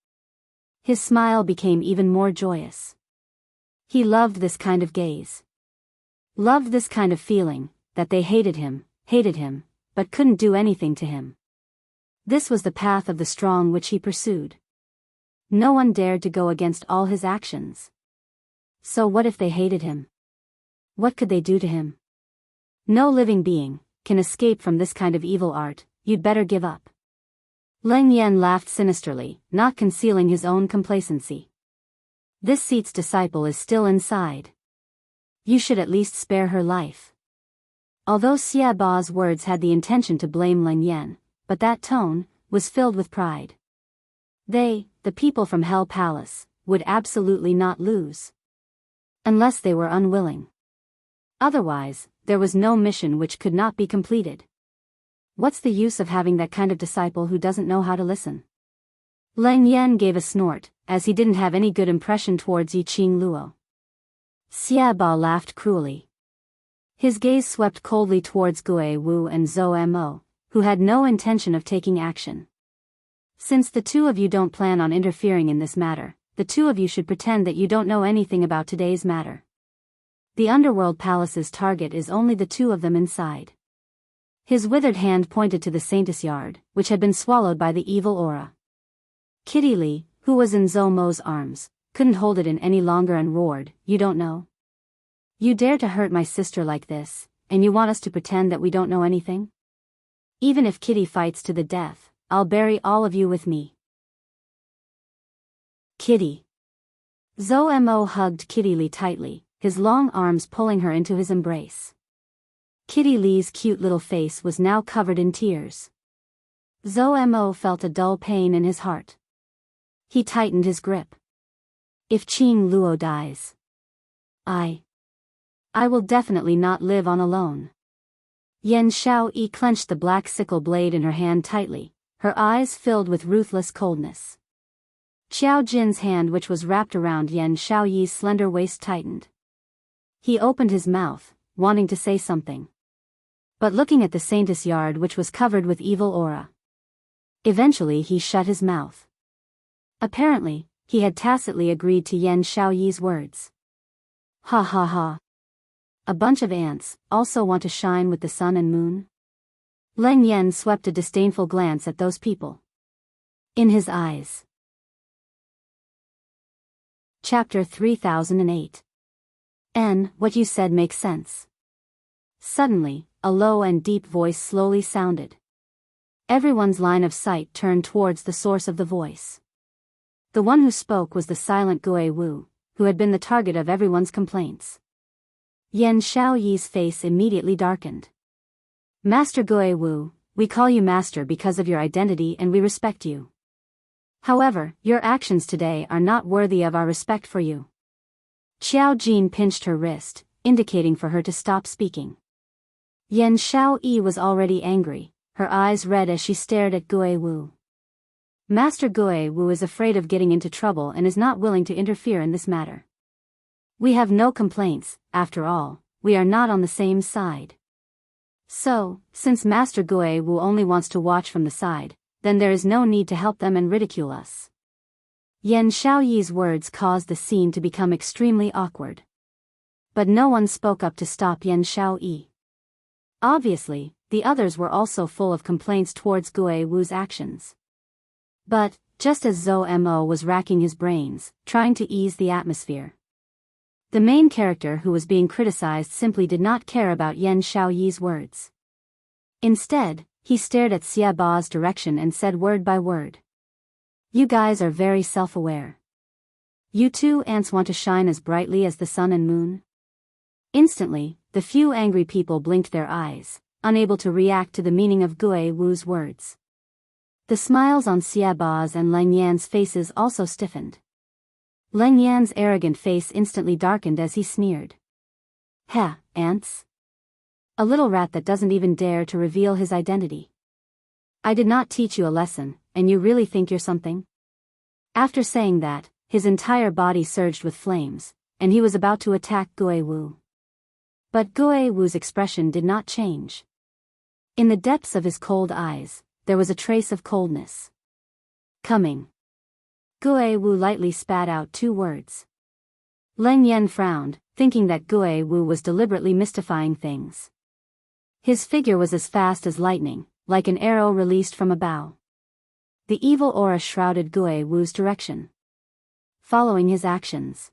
His smile became even more joyous. He loved this kind of gaze. Loved this kind of feeling, that they hated him, but couldn't do anything to him. This was the path of the strong which he pursued. No one dared to go against all his actions. So what if they hated him? What could they do to him? No living being can escape from this kind of evil art. You'd better give up. Leng Yan laughed sinisterly, not concealing his own complacency. This Seat's disciple is still inside. You should at least spare her life. Although Xia Ba's words had the intention to blame Leng Yan, but that tone was filled with pride. They, the people from Hell Palace, would absolutely not lose. Unless they were unwilling. Otherwise, there was no mission which could not be completed. What's the use of having that kind of disciple who doesn't know how to listen? Leng Yan gave a snort, as he didn't have any good impression towards Yiqing Luo. Xia Ba laughed cruelly. His gaze swept coldly towards Gui Wu and Zhou Mo, who had no intention of taking action. Since the two of you don't plan on interfering in this matter, the two of you should pretend that you don't know anything about today's matter. The Underworld Palace's target is only the two of them inside. His withered hand pointed to the Saintess Yard, which had been swallowed by the evil aura. Kitty Li, who was in Zhou Mo's arms, couldn't hold it in any longer and roared, "You don't know? You dare to hurt my sister like this, and you want us to pretend that we don't know anything? Even if Kitty fights to the death, I'll bury all of you with me." Kitty. Zhou Mo hugged Kitty Li tightly, his long arms pulling her into his embrace. Kitty Li's cute little face was now covered in tears. Zhou Mo felt a dull pain in his heart. He tightened his grip. If Qing Luo dies, I will definitely not live on alone. Yan Xiaoyi clenched the black sickle blade in her hand tightly, her eyes filled with ruthless coldness. Qiao Jin's hand, which was wrapped around Yan Xiaoyi's slender waist, tightened. He opened his mouth, wanting to say something. But looking at the Saintess Yard, which was covered with evil aura. Eventually he shut his mouth. Apparently, he had tacitly agreed to Yan Xiaoyi's words. Ha ha ha. A bunch of ants also want to shine with the sun and moon? Leng Yan swept a disdainful glance at those people. In his eyes. Chapter 3008. What you said makes sense. Suddenly, a low and deep voice slowly sounded. Everyone's line of sight turned towards the source of the voice. The one who spoke was the silent Gui Wu, who had been the target of everyone's complaints. Yan Xiaoyi's face immediately darkened. Master Gui Wu, we call you master because of your identity and we respect you. However, your actions today are not worthy of our respect for you. Qiao Jin pinched her wrist, indicating for her to stop speaking. Yan Xiaoyi was already angry, her eyes red as she stared at Gui Wu. Master Gui Wu is afraid of getting into trouble and is not willing to interfere in this matter. We have no complaints, after all, we are not on the same side. So, since Master Gui Wu only wants to watch from the side, then there is no need to help them and ridicule us. Yan Xiaoyi's words caused the scene to become extremely awkward. But no one spoke up to stop Yan Xiaoyi. Obviously, the others were also full of complaints towards Gui Wu's actions. But, just as Zhou Mo was racking his brains, trying to ease the atmosphere, the main character who was being criticized simply did not care about Yan Xiaoyi's words. Instead, he stared at Xia Ba's direction and said word by word. You guys are very self-aware. You two ants want to shine as brightly as the sun and moon? Instantly, the few angry people blinked their eyes, unable to react to the meaning of Gui Wu's words. The smiles on Xia Ba's and Leng Yan's faces also stiffened. Leng Yan's arrogant face instantly darkened as he sneered. Heh, ants? A little rat that doesn't even dare to reveal his identity. I did not teach you a lesson, and you really think you're something? After saying that, his entire body surged with flames, and he was about to attack Gui Wu. But Gui Wu's expression did not change. In the depths of his cold eyes, there was a trace of coldness. Coming. Gui Wu lightly spat out 2 words. Leng Yan frowned, thinking that Gui Wu was deliberately mystifying things. His figure was as fast as lightning, like an arrow released from a bow. The evil aura shrouded Gui Wu's direction. following his actions.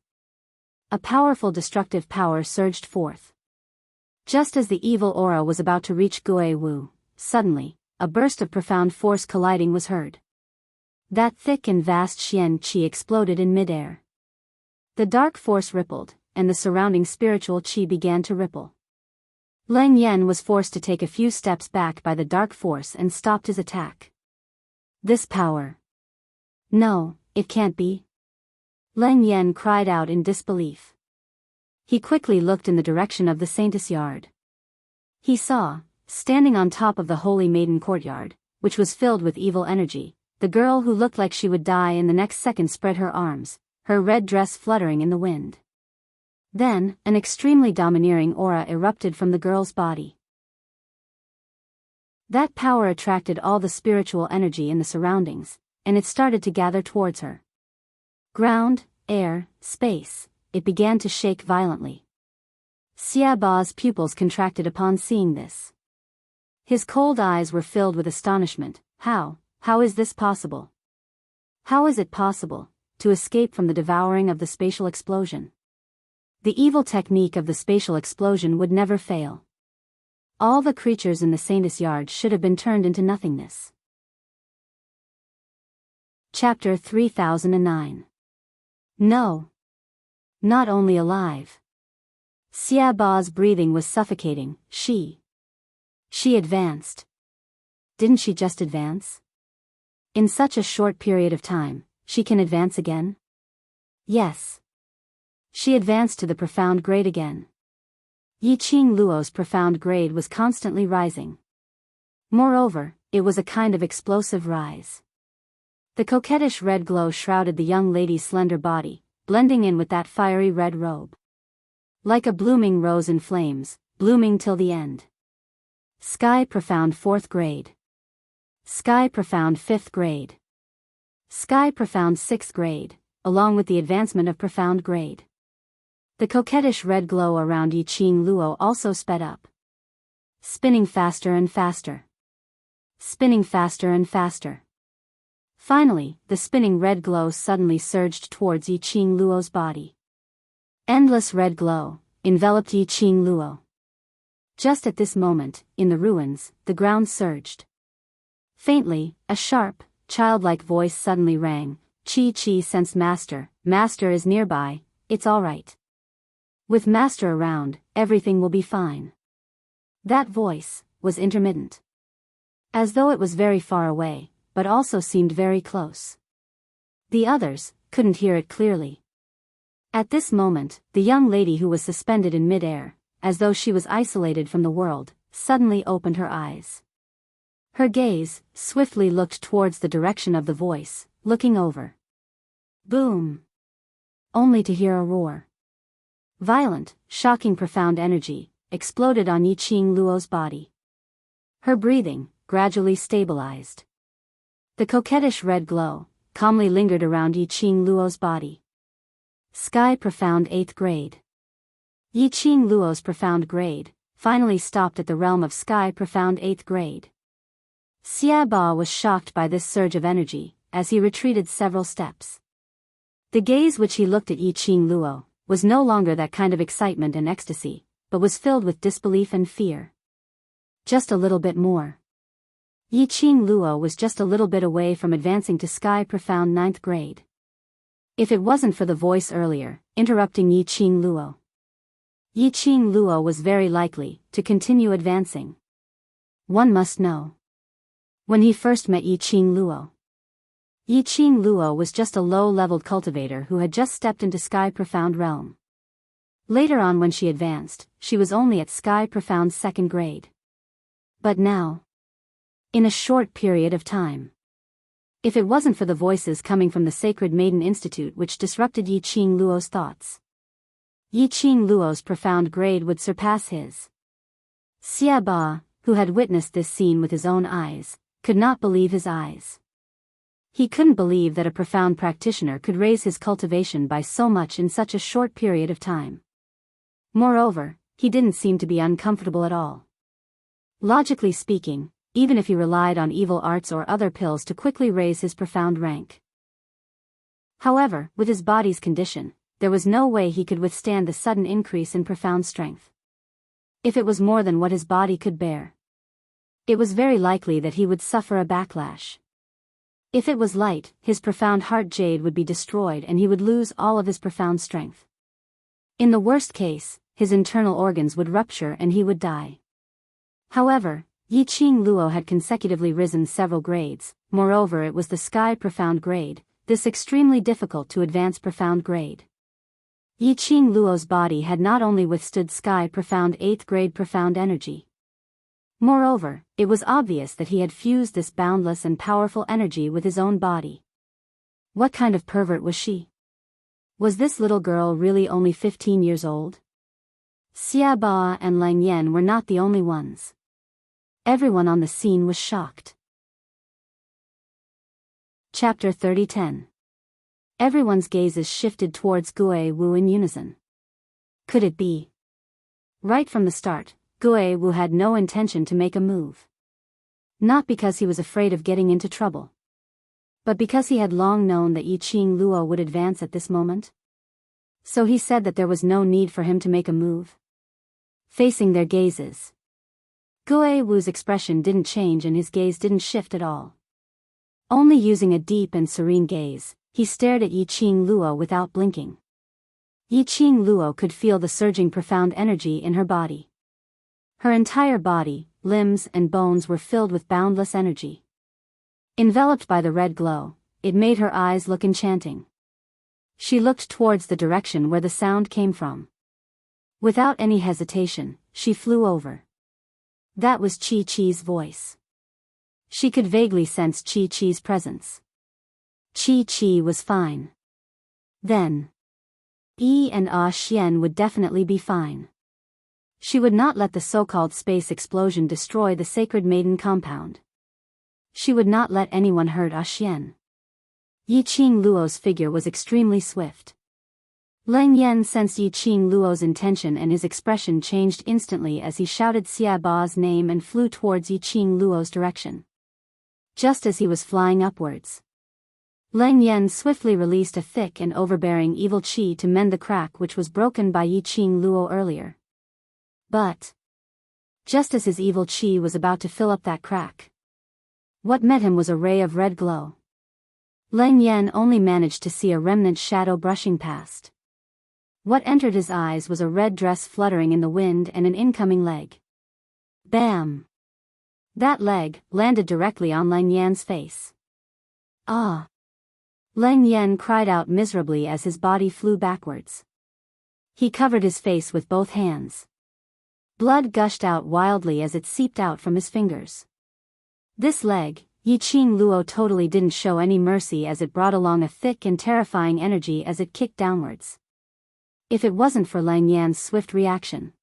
A powerful destructive power surged forth. Just as the evil aura was about to reach Gui Wu, suddenly, a burst of profound force colliding was heard. That thick and vast Xian Qi exploded in midair. The dark force rippled, and the surrounding spiritual Qi began to ripple. Lang Yen was forced to take a few steps back by the dark force and stopped his attack. This power. No, it can't be. Lang Yen cried out in disbelief. He quickly looked in the direction of the Saintess Yard. He saw, standing on top of the Holy Maiden courtyard, which was filled with evil energy, the girl who looked like she would die in the next second spread her arms, her red dress fluttering in the wind. Then, an extremely domineering aura erupted from the girl's body. That power attracted all the spiritual energy in the surroundings, and it started to gather towards her. Ground, air, space, it began to shake violently. Xia Ba's pupils contracted upon seeing this. His cold eyes were filled with astonishment. How is this possible? How is it possible to escape from the devouring of the spatial explosion? The evil technique of the spatial explosion would never fail. All the creatures in the Saintess Yard should have been turned into nothingness. Chapter 3009. No. Not only alive. Xia Ba's breathing was suffocating. She advanced. Didn't she just advance? In such a short period of time, she can advance again? Yes. She advanced to the profound grade again. Yi Qing Luo's profound grade was constantly rising. Moreover, it was a kind of explosive rise. The coquettish red glow shrouded the young lady's slender body, blending in with that fiery red robe. Like a blooming rose in flames, blooming till the end. Sky profound 4th grade. Sky profound 5th grade. Sky profound 6th grade, along with the advancement of profound grade. The coquettish red glow around Yi Qing Luo also sped up. Spinning faster and faster. Spinning faster and faster. Finally, the spinning red glow suddenly surged towards Yi Qing Luo's body. Endless red glow enveloped Yi Qing Luo. Just at this moment, in the ruins, the ground surged. Faintly, a sharp, childlike voice suddenly rang. Qi sensed Master. Master is nearby, it's all right. With Master around, everything will be fine. That voice was intermittent. As though it was very far away, but also seemed very close. The others couldn't hear it clearly. At this moment, the young lady who was suspended in midair, as though she was isolated from the world, suddenly opened her eyes. Her gaze swiftly looked towards the direction of the voice, looking over. Boom! Only to hear a roar. Violent, shocking profound energy exploded on Yi Qing Luo's body. Her breathing gradually stabilized. The coquettish red glow calmly lingered around Yi Qing Luo's body. Sky profound 8th grade. Yi Qing Luo's profound grade finally stopped at the realm of sky profound 8th grade. Xia Ba was shocked by this surge of energy, as he retreated several steps. The gaze which he looked at Yi Qing Luo was no longer that kind of excitement and ecstasy, but was filled with disbelief and fear. Just a little bit more. Yi Qing Luo was just a little bit away from advancing to sky profound 9th grade. If it wasn't for the voice earlier, interrupting Yi Qing Luo, Yi Qing Luo was very likely to continue advancing. One must know. When he first met Yi Qing Luo was just a low-leveled cultivator who had just stepped into Sky Profound realm. Later on when she advanced, she was only at Sky Profound 2nd grade. But now, in a short period of time, if it wasn't for the voices coming from the Sacred Maiden Institute which disrupted Yi Qing Luo's thoughts, Yi Qing Luo's profound grade would surpass his. Xia Ba, who had witnessed this scene with his own eyes, could not believe his eyes. He couldn't believe that a profound practitioner could raise his cultivation by so much in such a short period of time. Moreover, he didn't seem to be uncomfortable at all. Logically speaking, even if he relied on evil arts or other pills to quickly raise his profound rank. However, with his body's condition, there was no way he could withstand the sudden increase in profound strength. If it was more than what his body could bear, it was very likely that he would suffer a backlash. If it was light, his profound heart jade would be destroyed and he would lose all of his profound strength. In the worst case, his internal organs would rupture and he would die. However, Yi Qing Luo had consecutively risen several grades, moreover it was the sky profound grade, this extremely difficult to advance profound grade. Yi Qing Luo's body had not only withstood sky profound 8th grade profound energy. Moreover, it was obvious that he had fused this boundless and powerful energy with his own body. What kind of pervert was she? Was this little girl really only 15 years old? Xia Ba and Lang Yan were not the only ones. Everyone on the scene was shocked. Chapter 30:10. Everyone's gazes shifted towards Gue Wu in unison. Could it be? Right from the start, Gue Wu had no intention to make a move. Not because he was afraid of getting into trouble, but because he had long known that Yi Qing Luo would advance at this moment. So he said that there was no need for him to make a move. Facing their gazes, Gue Wu's expression didn't change and his gaze didn't shift at all. Only using a deep and serene gaze, he stared at Yi Qing Luo without blinking. Yi Qing Luo could feel the surging profound energy in her body. Her entire body, limbs and bones were filled with boundless energy. Enveloped by the red glow, it made her eyes look enchanting. She looked towards the direction where the sound came from. Without any hesitation, she flew over. That was Chi Chi's voice. She could vaguely sense Chi Chi's presence. Chi Chi was fine. Then, Yi and Ah Xian would definitely be fine. She would not let the so-called space explosion destroy the sacred maiden compound. She would not let anyone hurt Ah Xian. Yi Qing Luo's figure was extremely swift. Lang Yan sensed Yi Qing Luo's intention and his expression changed instantly as he shouted Xia Ba's name and flew towards Yi Qing Luo's direction. Just as he was flying upwards, Lang Yan swiftly released a thick and overbearing evil qi to mend the crack which was broken by Yi Qing Luo earlier. But, just as his evil qi was about to fill up that crack, what met him was a ray of red glow. Lang Yan only managed to see a remnant shadow brushing past. What entered his eyes was a red dress fluttering in the wind and an incoming leg. Bam! That leg landed directly on Lang Yan's face. Ah! Lang Yan cried out miserably as his body flew backwards. He covered his face with both hands. Blood gushed out wildly as it seeped out from his fingers. This leg, Yi Qing Luo totally didn't show any mercy as it brought along a thick and terrifying energy as it kicked downwards. If it wasn't for Lang Yan's swift reaction.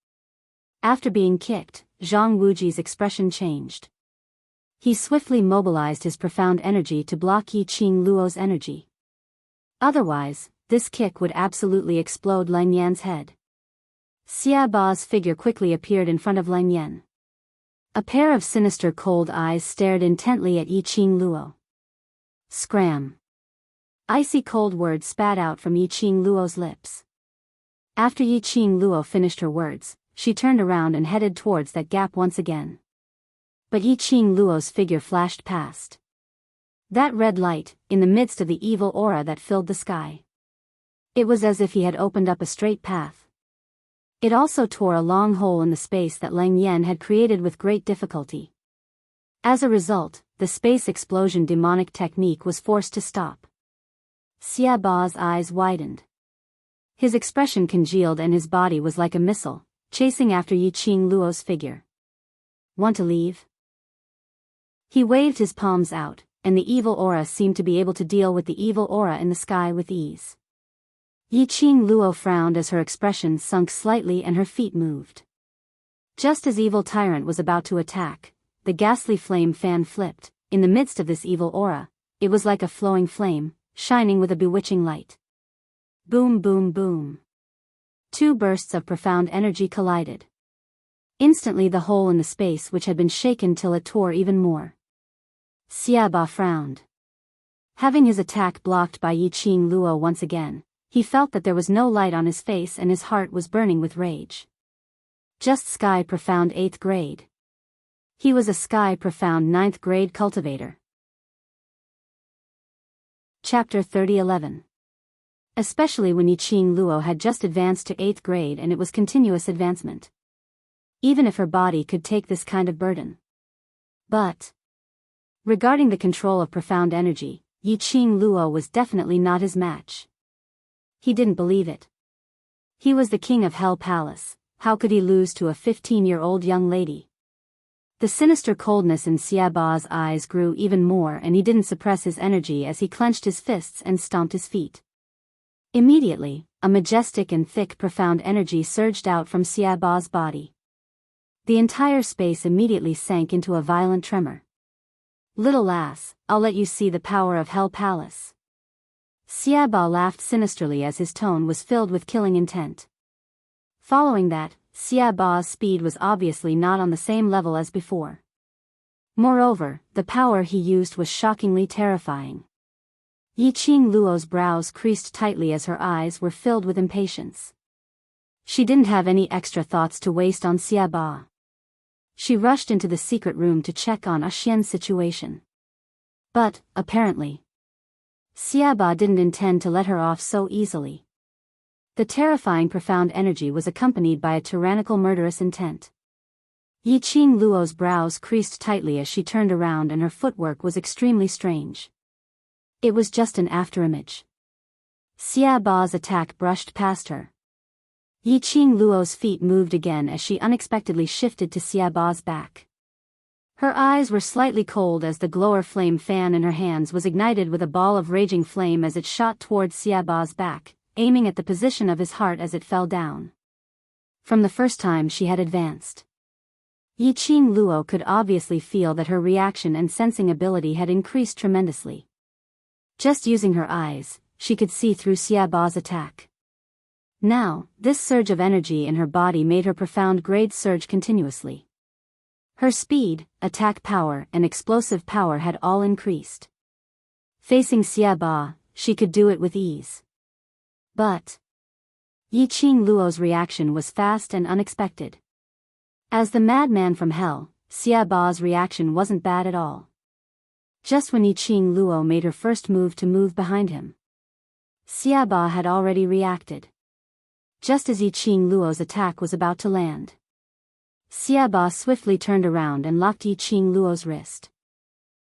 After being kicked, Zhang Wuji's expression changed. He swiftly mobilized his profound energy to block Yi Qing Luo's energy. Otherwise, this kick would absolutely explode Lang Yan's head. Xia Ba's figure quickly appeared in front of Lang Yan. A pair of sinister cold eyes stared intently at Yi Qing Luo. Scram! Icy cold words spat out from Yi Qing Luo's lips. After Yi Qing Luo finished her words, she turned around and headed towards that gap once again. But Yi Qing Luo's figure flashed past. That red light, in the midst of the evil aura that filled the sky. It was as if he had opened up a straight path. It also tore a long hole in the space that Lang Yan had created with great difficulty. As a result, the space explosion demonic technique was forced to stop. Xia Ba's eyes widened. His expression congealed and his body was like a missile, chasing after Yi Qing Luo's figure. Want to leave? He waved his palms out, and the evil aura seemed to be able to deal with the evil aura in the sky with ease. Yi Qing Luo frowned as her expression sunk slightly and her feet moved. Just as evil tyrant was about to attack, the ghastly flame fan flipped. In the midst of this evil aura, it was like a flowing flame, shining with a bewitching light. Boom boom boom. Two bursts of profound energy collided. Instantly the hole in the space which had been shaken till it tore even more. Xia Ba frowned. Having his attack blocked by Yiqing Luo once again, he felt that there was no light on his face and his heart was burning with rage. Just Sky Profound 8th grade. He was a Sky Profound 9th grade cultivator. Chapter 30:11. Especially when Yiqing Luo had just advanced to 8th grade and it was continuous advancement. Even if her body could take this kind of burden. But regarding the control of profound energy, Yiqing Luo was definitely not his match. He didn't believe it. He was the king of Hell Palace, how could he lose to a 15-year-old young lady? The sinister coldness in Xiaoba's eyes grew even more and he didn't suppress his energy as he clenched his fists and stomped his feet. Immediately, a majestic and thick profound energy surged out from Xiaoba's body. The entire space immediately sank into a violent tremor. Little lass, I'll let you see the power of Hell Palace. Xiaoba laughed sinisterly as his tone was filled with killing intent. Following that, Xiaoba's speed was obviously not on the same level as before. Moreover, the power he used was shockingly terrifying. Yiqing Luo's brows creased tightly as her eyes were filled with impatience. She didn't have any extra thoughts to waste on Xiaoba. She rushed into the secret room to check on Xian's situation. But, apparently, Xiaoba didn't intend to let her off so easily. The terrifying profound energy was accompanied by a tyrannical murderous intent. Yiqing Luo's brows creased tightly as she turned around and her footwork was extremely strange. It was just an afterimage. Xiaoba's attack brushed past her. Yiqing Luo's feet moved again as she unexpectedly shifted to Xiaoba's back. Her eyes were slightly cold as the glower flame fan in her hands was ignited with a ball of raging flame as it shot towards Xiaoba's back, aiming at the position of his heart as it fell down. From the first time she had advanced, Yiqing Luo could obviously feel that her reaction and sensing ability had increased tremendously. Just using her eyes, she could see through Xiaoba's attack. Now, this surge of energy in her body made her profound grade surge continuously. Her speed, attack power and explosive power had all increased. Facing Xiaoba, she could do it with ease. But Yiqing Luo's reaction was fast and unexpected. As the madman from hell, Xiaoba's reaction wasn't bad at all. Just when Yiqing Luo made her first move to move behind him, Xiaoba had already reacted. Just as Yiqing Luo's attack was about to land, Xiaoba swiftly turned around and locked Yiqing Luo's wrist.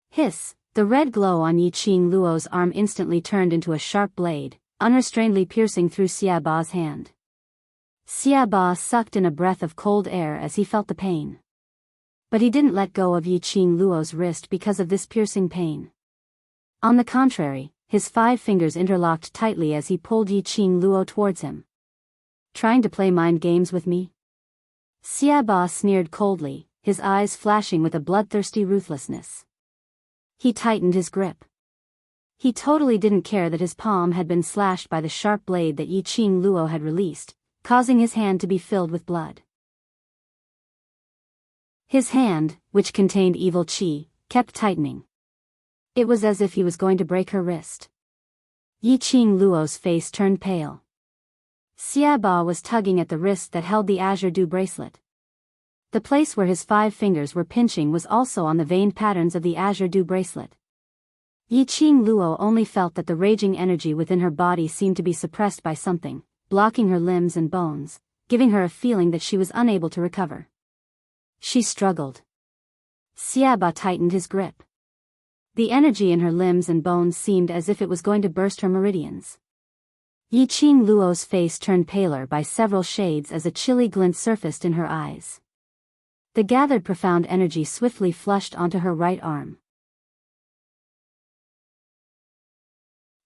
Hiss! The red glow on Yiqing Luo's arm instantly turned into a sharp blade, unrestrainedly piercing through Xiaoba's hand. Xiaoba sucked in a breath of cold air as he felt the pain. But he didn't let go of Yiqing Luo's wrist because of this piercing pain. On the contrary, his 5 fingers interlocked tightly as he pulled Yiqing Luo towards him. Trying to play mind games with me? Xiaoba sneered coldly, his eyes flashing with a bloodthirsty ruthlessness. He tightened his grip. He totally didn't care that his palm had been slashed by the sharp blade that Yiqing Luo had released, causing his hand to be filled with blood. His hand, which contained evil qi, kept tightening. It was as if he was going to break her wrist. Yiqing Luo's face turned pale. Xiaoba was tugging at the wrist that held the Azure Dew bracelet. The place where his 5 fingers were pinching was also on the veined patterns of the Azure Dew bracelet. Yiqing Luo only felt that the raging energy within her body seemed to be suppressed by something, blocking her limbs and bones, giving her a feeling that she was unable to recover. She struggled. Xiaoba tightened his grip. The energy in her limbs and bones seemed as if it was going to burst her meridians. Yiqing Luo's face turned paler by several shades as a chilly glint surfaced in her eyes. The gathered profound energy swiftly flushed onto her right arm.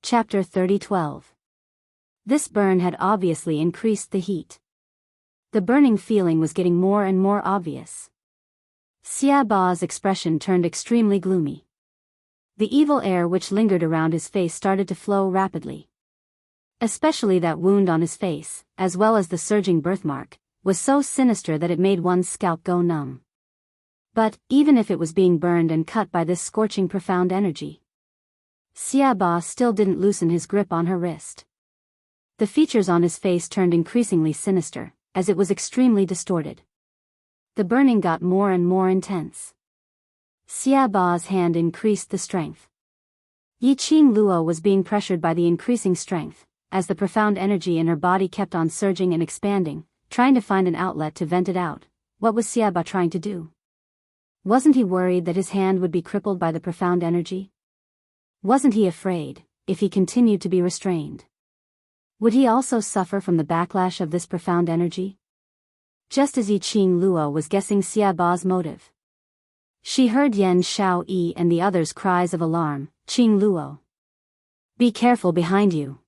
Chapter 30:12. This burn had obviously increased the heat. The burning feeling was getting more and more obvious. Xiaoba's expression turned extremely gloomy. The evil air which lingered around his face started to flow rapidly. Especially that wound on his face, as well as the surging birthmark, was so sinister that it made one's scalp go numb. But, even if it was being burned and cut by this scorching profound energy, Xiaba still didn't loosen his grip on her wrist. The features on his face turned increasingly sinister, as it was extremely distorted. The burning got more and more intense. Xiaba's hand increased the strength. Yiqing Luo was being pressured by the increasing strength, as the profound energy in her body kept on surging and expanding, trying to find an outlet to vent it out. What was Xiaba trying to do? Wasn't he worried that his hand would be crippled by the profound energy? Wasn't he afraid, if he continued to be restrained? Would he also suffer from the backlash of this profound energy? Just as Yiqing Luo was guessing Xiaba's motive, she heard Yan Xiaoyi and the others' cries of alarm. Qing Luo. Be careful behind you.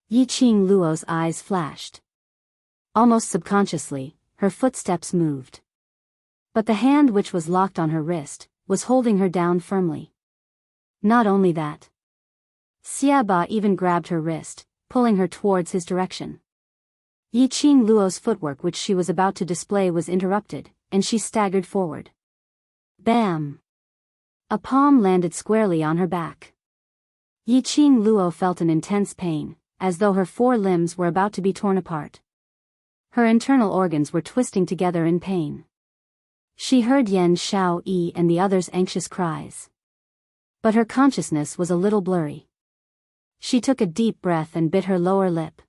Yiqing Luo's eyes flashed. Almost subconsciously, her footsteps moved. But the hand which was locked on her wrist was holding her down firmly. Not only that. Xiaba even grabbed her wrist, pulling her towards his direction. Yiqing Luo's footwork which she was about to display was interrupted, and she staggered forward. Bam! A palm landed squarely on her back. Yiqing Luo felt an intense pain, as though her 4 limbs were about to be torn apart. Her internal organs were twisting together in pain. She heard Yan Xiaoyi and the others' anxious cries. But her consciousness was a little blurry. She took a deep breath and bit her lower lip.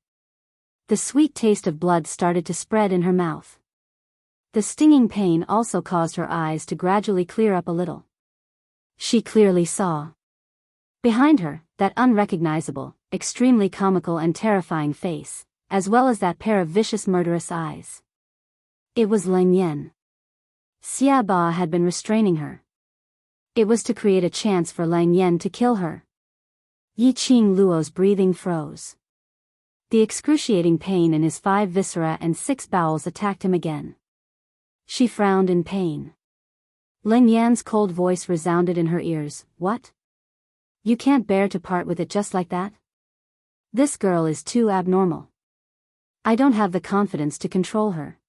The sweet taste of blood started to spread in her mouth. The stinging pain also caused her eyes to gradually clear up a little. She clearly saw, behind her, that unrecognizable, extremely comical and terrifying face, as well as that pair of vicious murderous eyes. It was Lang Yan. Xiaba had been restraining her. It was to create a chance for Lang Yan to kill her. Yiqing Luo's breathing froze. The excruciating pain in his 5 viscera and 6 bowels attacked him again. She frowned in pain. Lang Yan's cold voice resounded in her ears. What? You can't bear to part with it just like that? This girl is too abnormal. I don't have the confidence to control her.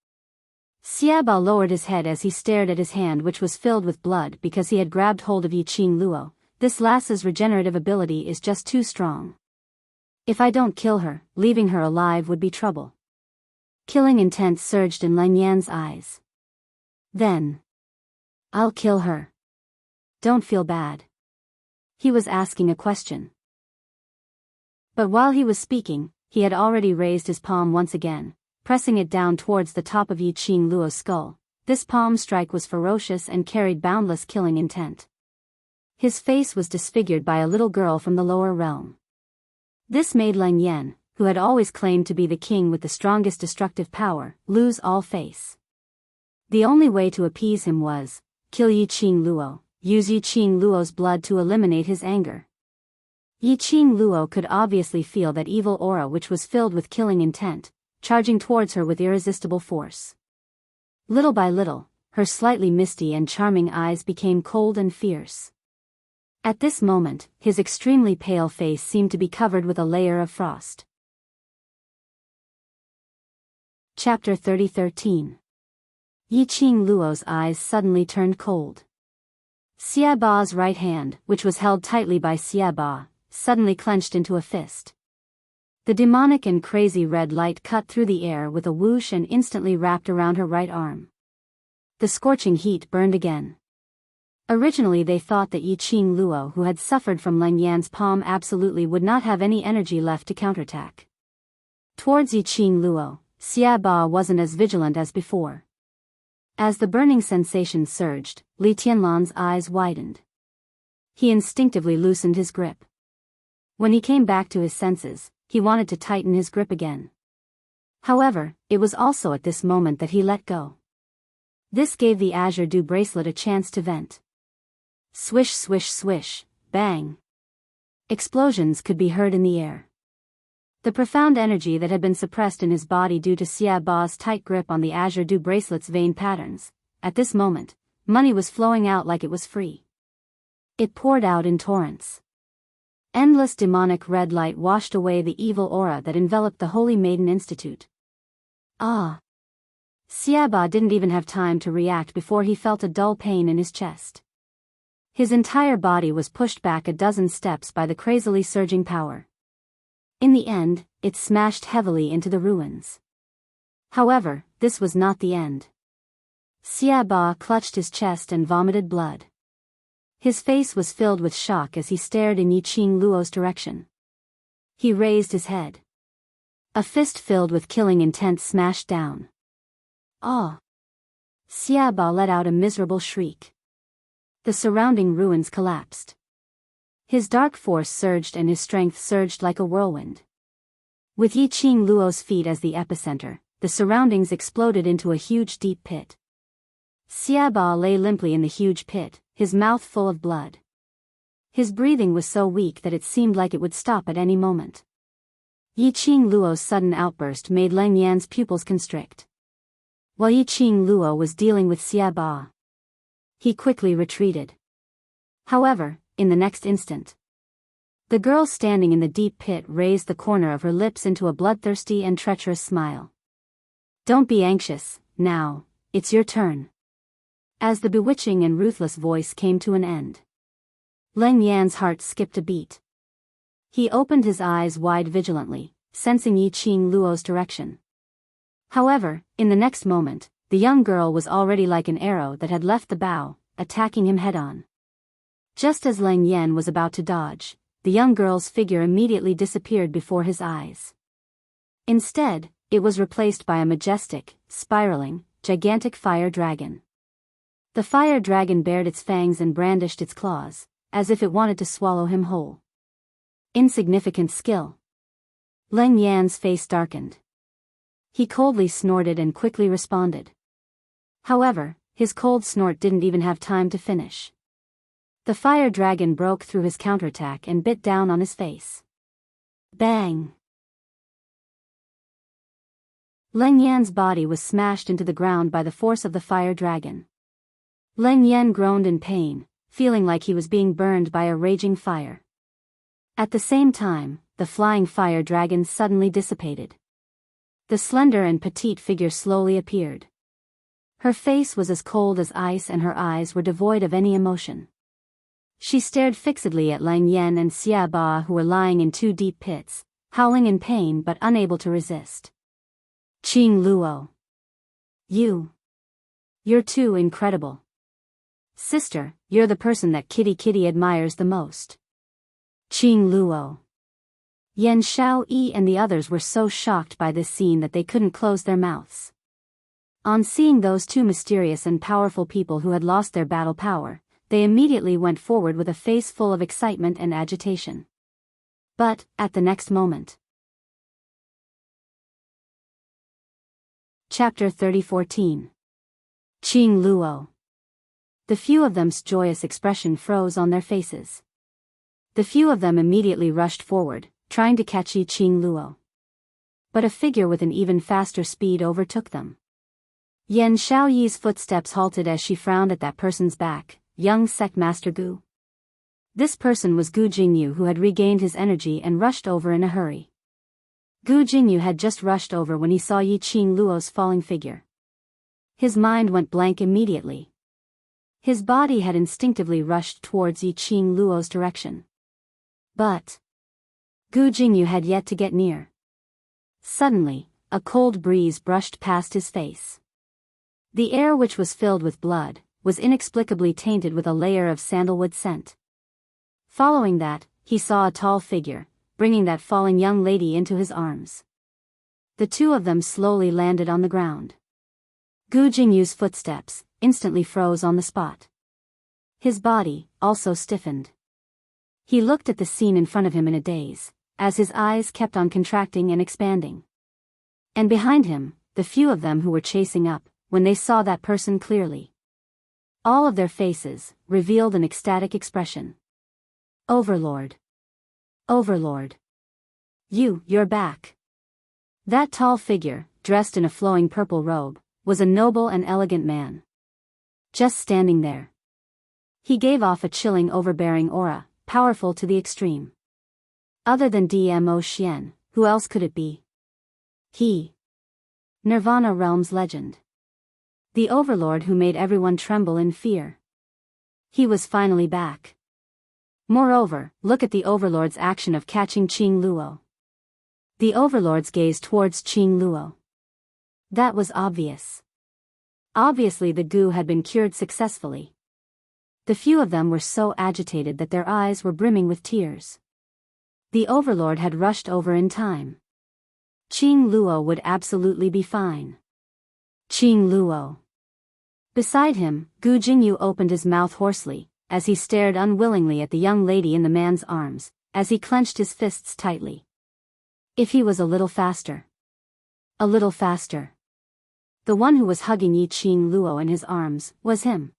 Xiaba lowered his head as he stared at his hand which was filled with blood because he had grabbed hold of Yiqing Luo. This lass's regenerative ability is just too strong. If I don't kill her, leaving her alive would be trouble. Killing intent surged in Lang Yan's eyes. Then, I'll kill her. Don't feel bad. He was asking a question. But while he was speaking, he had already raised his palm once again, pressing it down towards the top of Yiqing Luo's skull. This palm strike was ferocious and carried boundless killing intent. His face was disfigured by a little girl from the lower realm. This made Lang Yan, who had always claimed to be the king with the strongest destructive power, lose all face. The only way to appease him was, kill Yiqing Luo, use Yiqing Luo's blood to eliminate his anger. Yiqing Luo could obviously feel that evil aura which was filled with killing intent, charging towards her with irresistible force. Little by little, her slightly misty and charming eyes became cold and fierce. At this moment, his extremely pale face seemed to be covered with a layer of frost. Chapter 30:13. Yiqing Luo's eyes suddenly turned cold. Xiaba's right hand, which was held tightly by Xiaba, suddenly clenched into a fist. The demonic and crazy red light cut through the air with a whoosh and instantly wrapped around her right arm. The scorching heat burned again. Originally they thought that Yiqing Luo, who had suffered from Lang Yan's palm, absolutely would not have any energy left to counterattack. Towards Yiqing Luo, Xiaba wasn't as vigilant as before. As the burning sensation surged, Li Tianlan's eyes widened. He instinctively loosened his grip. When he came back to his senses, he wanted to tighten his grip again. However, it was also at this moment that he let go. This gave the Azure Dew bracelet a chance to vent. Swish swish swish, bang. Explosions could be heard in the air. The profound energy that had been suppressed in his body due to Xiaba's tight grip on the Azure Dew bracelet's vein patterns, at this moment, money was flowing out like it was free. It poured out in torrents. Endless demonic red light washed away the evil aura that enveloped the Holy Maiden Institute. Ah! Xiaba didn't even have time to react before he felt a dull pain in his chest. His entire body was pushed back a dozen steps by the crazily surging power. In the end, it smashed heavily into the ruins. However, this was not the end. Xiaba clutched his chest and vomited blood. His face was filled with shock as he stared in Yiqing Luo's direction. He raised his head. A fist filled with killing intent smashed down. Ah! Xiaba let out a miserable shriek. The surrounding ruins collapsed. His dark force surged and his strength surged like a whirlwind. With Yiqing Luo's feet as the epicenter, the surroundings exploded into a huge deep pit. Xiaba lay limply in the huge pit, his mouth full of blood. His breathing was so weak that it seemed like it would stop at any moment. Yiqing Luo's sudden outburst made Leng Yan's pupils constrict. While Yiqing Luo was dealing with Xiaba, he quickly retreated. However, in the next instant, the girl standing in the deep pit raised the corner of her lips into a bloodthirsty and treacherous smile. "Don't be anxious, now, it's your turn." As the bewitching and ruthless voice came to an end, Leng Yan's heart skipped a beat. He opened his eyes wide vigilantly, sensing Yiqing Luo's direction. However, in the next moment, the young girl was already like an arrow that had left the bow, attacking him head-on. Just as Leng Yan was about to dodge, the young girl's figure immediately disappeared before his eyes. Instead, it was replaced by a majestic, spiraling, gigantic fire dragon. The fire dragon bared its fangs and brandished its claws, as if it wanted to swallow him whole. Insignificant skill. Leng Yan's face darkened. He coldly snorted and quickly responded. However, his cold snort didn't even have time to finish. The fire dragon broke through his counterattack and bit down on his face. Bang! Leng Yan's body was smashed into the ground by the force of the fire dragon. Leng Yan groaned in pain, feeling like he was being burned by a raging fire. At the same time, the flying fire dragon suddenly dissipated. The slender and petite figure slowly appeared. Her face was as cold as ice and her eyes were devoid of any emotion. She stared fixedly at Leng Yan and Xiaba, who were lying in two deep pits, howling in pain but unable to resist. "Qing Luo. You're too incredible. Sister, you're the person that Kitty admires the most." Qing Luo. Yan Xiaoyi and the others were so shocked by this scene that they couldn't close their mouths. On seeing those two mysterious and powerful people who had lost their battle power, they immediately went forward with a face full of excitement and agitation. But, at the next moment. Chapter 30:14. Qing Luo. The few of them's joyous expression froze on their faces. The few of them immediately rushed forward, trying to catch Yiqing Luo. But a figure with an even faster speed overtook them. Yan Xiaoyi's footsteps halted as she frowned at that person's back, young sect master Gu. This person was Gu Jingyu, who had regained his energy and rushed over in a hurry. Gu Jingyu had just rushed over when he saw Yiqing Luo's falling figure. His mind went blank immediately. His body had instinctively rushed towards Yiqing Luo's direction. But Gu Jingyu had yet to get near. Suddenly, a cold breeze brushed past his face. The air, which was filled with blood, was inexplicably tainted with a layer of sandalwood scent. Following that, he saw a tall figure, bringing that falling young lady into his arms. The two of them slowly landed on the ground. Gu Jingyu's footsteps instantly froze on the spot. His body also stiffened. He looked at the scene in front of him in a daze, as his eyes kept on contracting and expanding. And behind him, the few of them who were chasing up, when they saw that person clearly. All of their faces revealed an ecstatic expression. "Overlord. Overlord. You're back." That tall figure, dressed in a flowing purple robe, was a noble and elegant man. Just standing there. He gave off a chilling, overbearing aura, powerful to the extreme. Other than Dmo Xian, who else could it be? He. Nirvana Realm's legend. The overlord who made everyone tremble in fear. He was finally back. Moreover, look at the Overlord's action of catching Qing Luo. The Overlords gazed towards Qing Luo. That was obvious. Obviously the goo had been cured successfully. The few of them were so agitated that their eyes were brimming with tears. The Overlord had rushed over in time. Qing Luo would absolutely be fine. Qing Luo. Beside him, Gu Jingyu opened his mouth hoarsely, as he stared unwillingly at the young lady in the man's arms, as he clenched his fists tightly. If he was a little faster. A little faster. The one who was hugging Yi Qing Luo in his arms was him.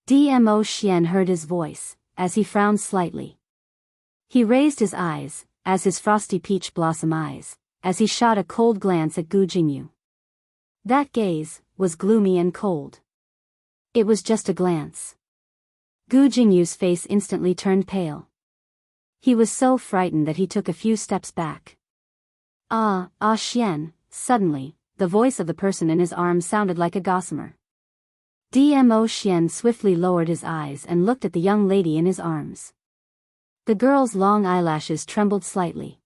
Dmo Xian heard his voice, as he frowned slightly. He raised his eyes, as his frosty peach blossom eyes, as he shot a cold glance at Gu Jingyu. That gaze was gloomy and cold. It was just a glance. Gu Jingyu's face instantly turned pale. He was so frightened that he took a few steps back. Xian, suddenly, the voice of the person in his arms sounded like a gossamer. Dmo Xian swiftly lowered his eyes and looked at the young lady in his arms. The girl's long eyelashes trembled slightly.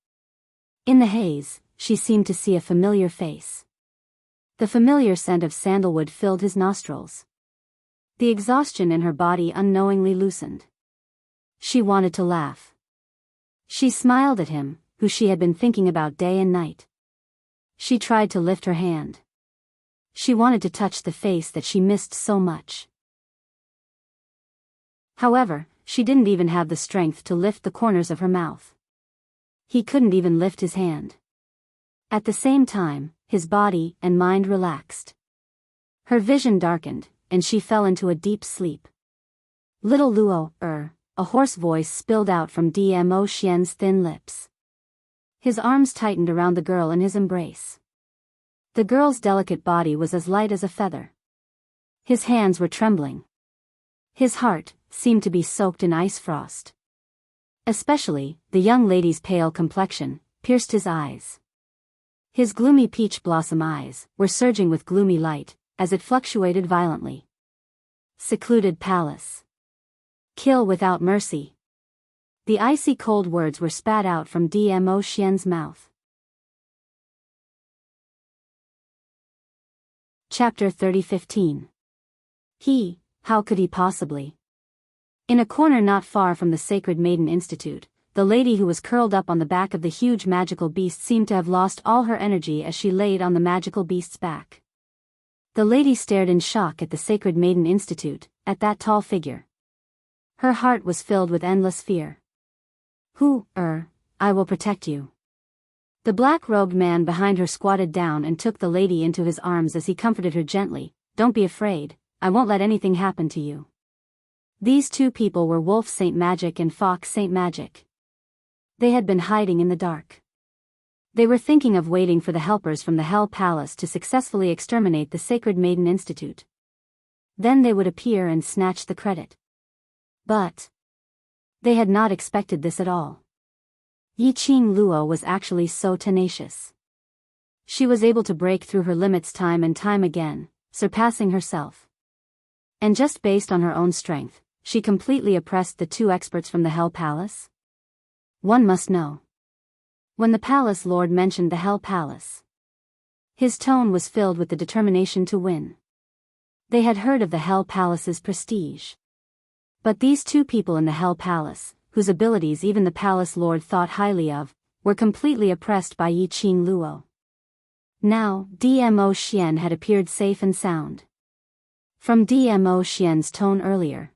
In the haze, she seemed to see a familiar face. The familiar scent of sandalwood filled his nostrils. The exhaustion in her body unknowingly loosened. She wanted to laugh. She smiled at him, who she had been thinking about day and night. She tried to lift her hand. She wanted to touch the face that she missed so much. However, she didn't even have the strength to lift the corners of her mouth. He couldn't even lift his hand. At the same time, his body and mind relaxed. Her vision darkened, and she fell into a deep sleep. Little Luo, a hoarse voice spilled out from Dmo Xian's thin lips. His arms tightened around the girl in his embrace. The girl's delicate body was as light as a feather. His hands were trembling. His heart seemed to be soaked in ice frost. Especially, the young lady's pale complexion pierced his eyes. His gloomy peach blossom eyes were surging with gloomy light, as it fluctuated violently. Secluded palace. Kill without mercy. The icy cold words were spat out from Dmo Xian's mouth. Chapter 30:15. How could he possibly? In a corner not far from the Sacred Maiden Institute, the lady who was curled up on the back of the huge magical beast seemed to have lost all her energy as she laid on the magical beast's back. The lady stared in shock at the Sacred Maiden Institute, at that tall figure. Her heart was filled with endless fear. I will protect you. The black-robed man behind her squatted down and took the lady into his arms as he comforted her gently. Don't be afraid, I won't let anything happen to you. These two people were Wolf Saint Magic and Fox Saint Magic. They had been hiding in the dark. They were thinking of waiting for the helpers from the Hell Palace to successfully exterminate the Sacred Maiden Institute. Then they would appear and snatch the credit. But they had not expected this at all. Yi Qing Luo was actually so tenacious. She was able to break through her limits time and time again, surpassing herself. And just based on her own strength, she completely oppressed the two experts from the Hell Palace? One must know. When the Palace Lord mentioned the Hell Palace, his tone was filled with the determination to win. They had heard of the Hell Palace's prestige. But these two people in the Hell Palace, whose abilities even the Palace Lord thought highly of, were completely oppressed by Yi Qing Luo. Now, Dmo Xian had appeared safe and sound. From Dmo Xian's tone earlier,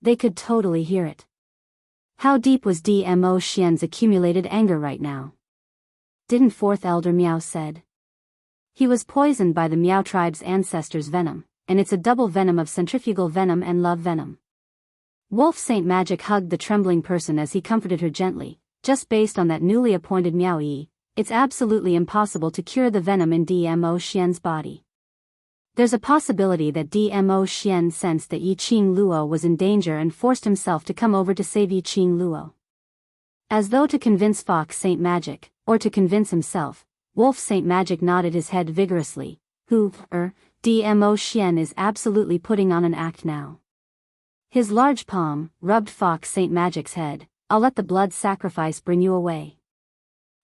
they could totally hear it. How deep was Dmo Xian's accumulated anger right now? Didn't Fourth Elder Miao said? He was poisoned by the Miao tribe's ancestors' venom, and it's a double venom of centrifugal venom and love venom. Wolf Saint Magic hugged the trembling person as he comforted her gently. Just based on that newly appointed Miao Yi, it's absolutely impossible to cure the venom in Dmo Xian's body. There's a possibility that Dmo Xian sensed that Yi Qing Luo was in danger and forced himself to come over to save Yi Qing Luo. As though to convince Fox Saint Magic, or to convince himself, Wolf Saint Magic nodded his head vigorously. Dmo Xian is absolutely putting on an act now. His large palm rubbed Fox Saint Magic's head. "I'll let the blood sacrifice bring you away."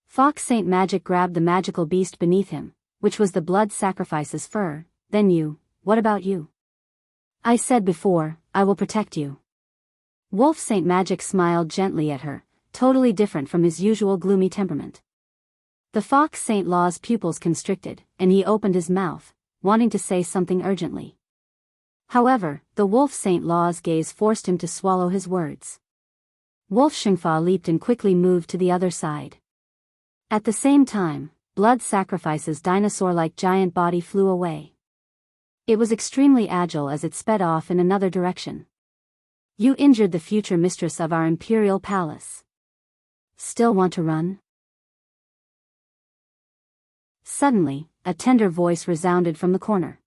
Fox Saint Magic grabbed the magical beast beneath him, which was the blood sacrifice's fur. "Then you, what about you?" "I said before, I will protect you." Wolf Saint Magic smiled gently at her, totally different from his usual gloomy temperament. The Fox Saint Law's pupils constricted, and he opened his mouth, wanting to say something urgently. However, the Wolf Saint Law's gaze forced him to swallow his words. Wolf Shengfa leaped and quickly moved to the other side. At the same time, Blood Sacrifice's dinosaur-like giant body flew away. It was extremely agile as it sped off in another direction. "You injured the future mistress of our imperial palace. Still want to run?" Suddenly, a tender voice resounded from the corner.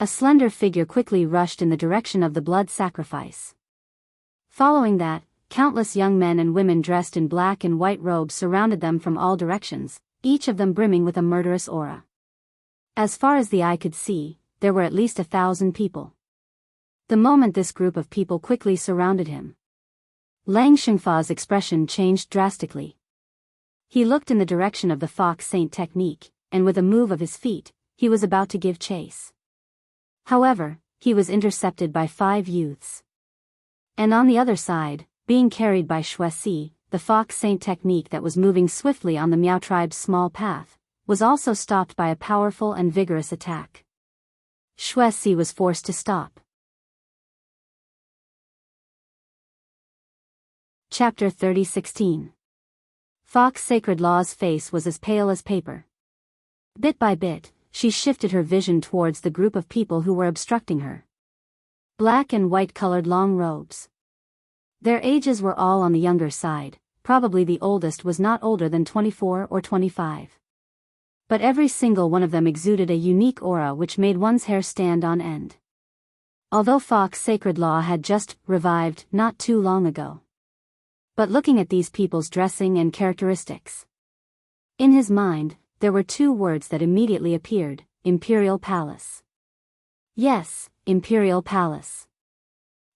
A slender figure quickly rushed in the direction of the blood sacrifice. Following that, countless young men and women dressed in black and white robes surrounded them from all directions, each of them brimming with a murderous aura. As far as the eye could see, there were at least 1,000 people. The moment this group of people quickly surrounded him, Lang Shengfa's expression changed drastically. He looked in the direction of the Fox Saint technique, and with a move of his feet, he was about to give chase. However, he was intercepted by 5 youths. And on the other side, being carried by Shuesi, the Fox Saint technique that was moving swiftly on the Miao tribe's small path, was also stopped by a powerful and vigorous attack. Shuesi was forced to stop. Chapter 30:16. Fox Sacred Law's face was as pale as paper. Bit by bit, she shifted her vision towards the group of people who were obstructing her. Black and white-colored long robes. Their ages were all on the younger side, probably the oldest was not older than 24 or 25. But every single one of them exuded a unique aura which made one's hair stand on end. Although Fox Sacred Law had just revived not too long ago. But looking at these people's dressing and characteristics, in his mind, there were 2 words that immediately appeared: Imperial Palace. Yes, Imperial Palace.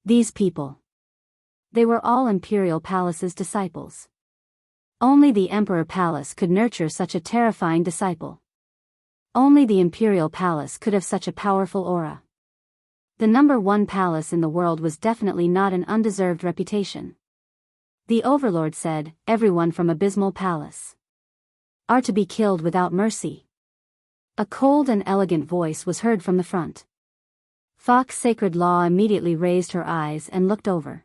These people. They were all Imperial Palace's disciples. Only the Emperor Palace could nurture such a terrifying disciple. Only the Imperial Palace could have such a powerful aura. The #1 palace in the world was definitely not an undeserved reputation. The Overlord said, "Everyone from Abysmal Palace are to be killed without mercy." A cold and elegant voice was heard from the front. Fox Sacred Law immediately raised her eyes and looked over.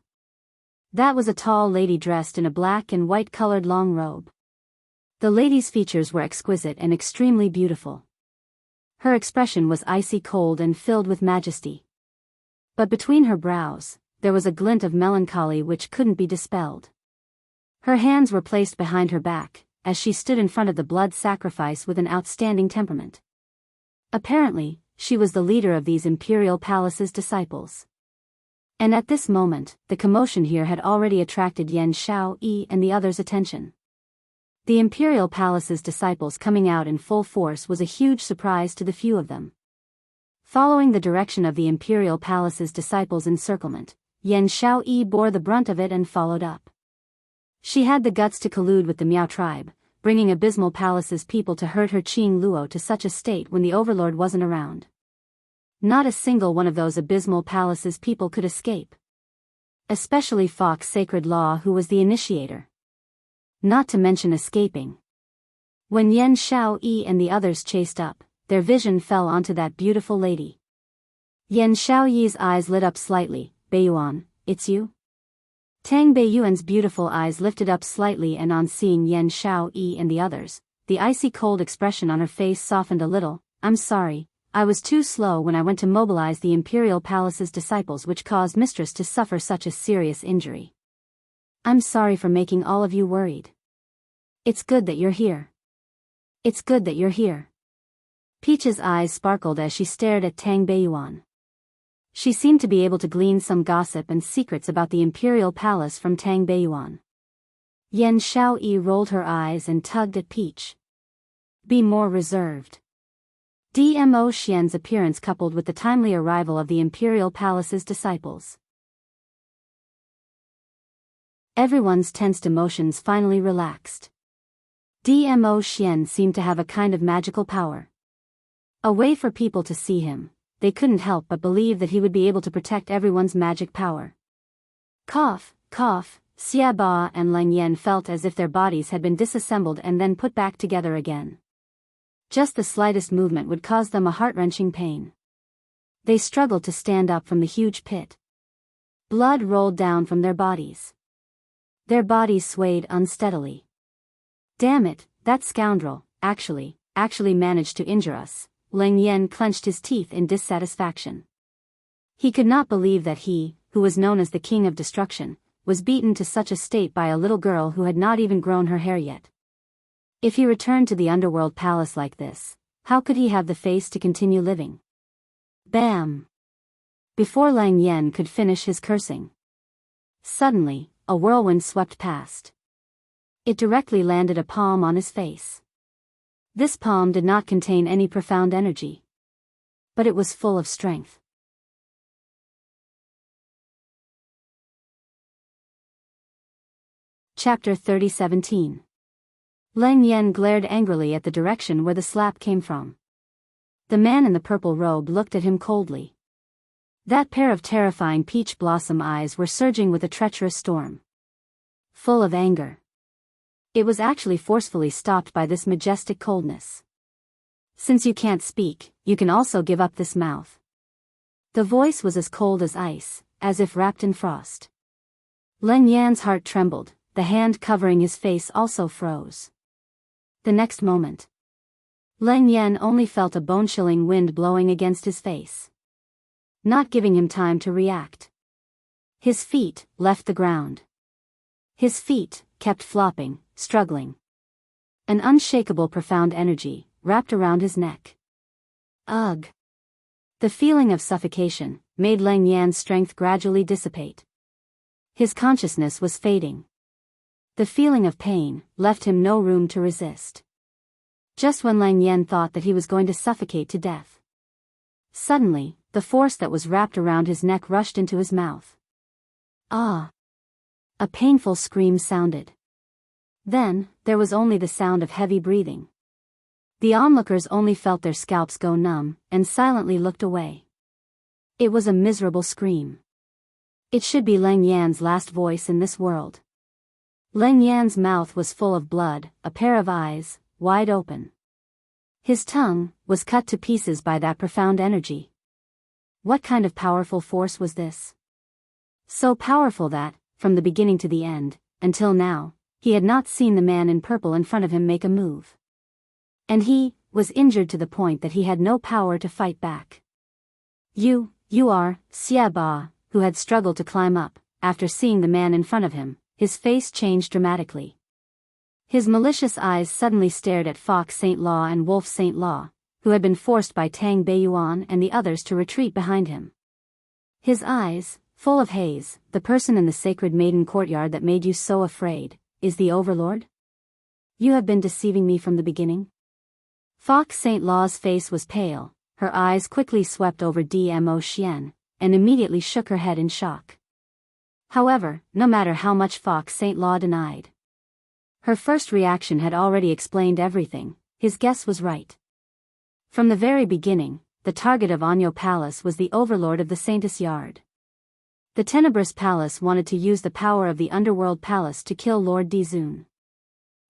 That was a tall lady dressed in a black and white-colored long robe. The lady's features were exquisite and extremely beautiful. Her expression was icy cold and filled with majesty. But between her brows, there was a glint of melancholy which couldn't be dispelled. Her hands were placed behind her back, as she stood in front of the blood sacrifice with an outstanding temperament. Apparently, she was the leader of these Imperial Palace's disciples. And at this moment, the commotion here had already attracted Yan Xiaoyi and the others' attention. The Imperial Palace's disciples coming out in full force was a huge surprise to the few of them. Following the direction of the Imperial Palace's disciples' encirclement, Yan Xiaoyi bore the brunt of it and followed up. She had the guts to collude with the Miao tribe, bringing Abysmal Palace's people to hurt her Qing Luo to such a state when the Overlord wasn't around. Not a single one of those Abysmal Palace's people could escape. Especially Fox Sacred Law, who was the initiator. Not to mention escaping. When Yan Xiaoyi and the others chased up, their vision fell onto that beautiful lady. Yan Xiaoyi's eyes lit up slightly. "Beiyuan, it's you?" Tang Beiyuan's beautiful eyes lifted up slightly, and on seeing Yan Xiaoyi and the others, the icy cold expression on her face softened a little. "I'm sorry, I was too slow when I went to mobilize the Imperial Palace's disciples, which caused Mistress to suffer such a serious injury. I'm sorry for making all of you worried. It's good that you're here. It's good that you're here." Peach's eyes sparkled as she stared at Tang Beiyuan. She seemed to be able to glean some gossip and secrets about the Imperial Palace from Tang Beiyuan. Yan Xiaoyi rolled her eyes and tugged at Peach. "Be more reserved." Dmo Xian's appearance coupled with the timely arrival of the Imperial Palace's disciples. Everyone's tensed emotions finally relaxed. Dmo Xian seemed to have a kind of magical power. A way for people to see him, they couldn't help but believe that he would be able to protect everyone's magic power. Cough, cough, Xia Ba and Lang Yan felt as if their bodies had been disassembled and then put back together again. Just the slightest movement would cause them a heart-wrenching pain. They struggled to stand up from the huge pit. Blood rolled down from their bodies. Their bodies swayed unsteadily. Damn it, that scoundrel, actually managed to injure us. Lang Yan clenched his teeth in dissatisfaction. He could not believe that he, who was known as the King of Destruction, was beaten to such a state by a little girl who had not even grown her hair yet. If he returned to the underworld palace like this, how could he have the face to continue living? Bam! Before Lang Yan could finish his cursing, suddenly, a whirlwind swept past. It directly landed a palm on his face. This palm did not contain any profound energy, but it was full of strength. Chapter 30:17. Lang Yan glared angrily at the direction where the slap came from. The man in the purple robe looked at him coldly. That pair of terrifying peach blossom eyes were surging with a treacherous storm. Full of anger. It was actually forcefully stopped by this majestic coldness. Since you can't speak, you can also give up this mouth. The voice was as cold as ice, as if wrapped in frost. Lang Yan's heart trembled, the hand covering his face also froze. The next moment, Lang Yan only felt a bone-chilling wind blowing against his face, not giving him time to react. His feet left the ground. His feet kept flopping, struggling. An unshakable profound energy wrapped around his neck. Ugh! The feeling of suffocation made Lang Yan's strength gradually dissipate. His consciousness was fading. The feeling of pain left him no room to resist. Just when Lang Yan thought that he was going to suffocate to death, suddenly, the force that was wrapped around his neck rushed into his mouth. Ah! A painful scream sounded. Then, there was only the sound of heavy breathing. The onlookers only felt their scalps go numb, and silently looked away. It was a miserable scream. It should be Lang Yan's last voice in this world. Lang Yan's mouth was full of blood, a pair of eyes, wide open. His tongue was cut to pieces by that profound energy. What kind of powerful force was this? So powerful that, from the beginning to the end, until now, he had not seen the man in purple in front of him make a move. And he was injured to the point that he had no power to fight back. You are, Xia Ba, who had struggled to climb up. After seeing the man in front of him, his face changed dramatically. His malicious eyes suddenly stared at Fox Saint Law and Wolf Saint Law, who had been forced by Tang Beiyuan and the others to retreat behind him. His eyes, full of haze, the person in the sacred maiden courtyard that made you so afraid, is the Overlord? You have been deceiving me from the beginning? Fox Saint Law's face was pale, her eyes quickly swept over Dmo Xian, and immediately shook her head in shock. However, no matter how much Fox Saint Law denied, her first reaction had already explained everything. His guess was right. From the very beginning, the target of Anyo Palace was the overlord of the Saintess Yard. The Tenebrous Palace wanted to use the power of the Underworld Palace to kill Lord Dizun.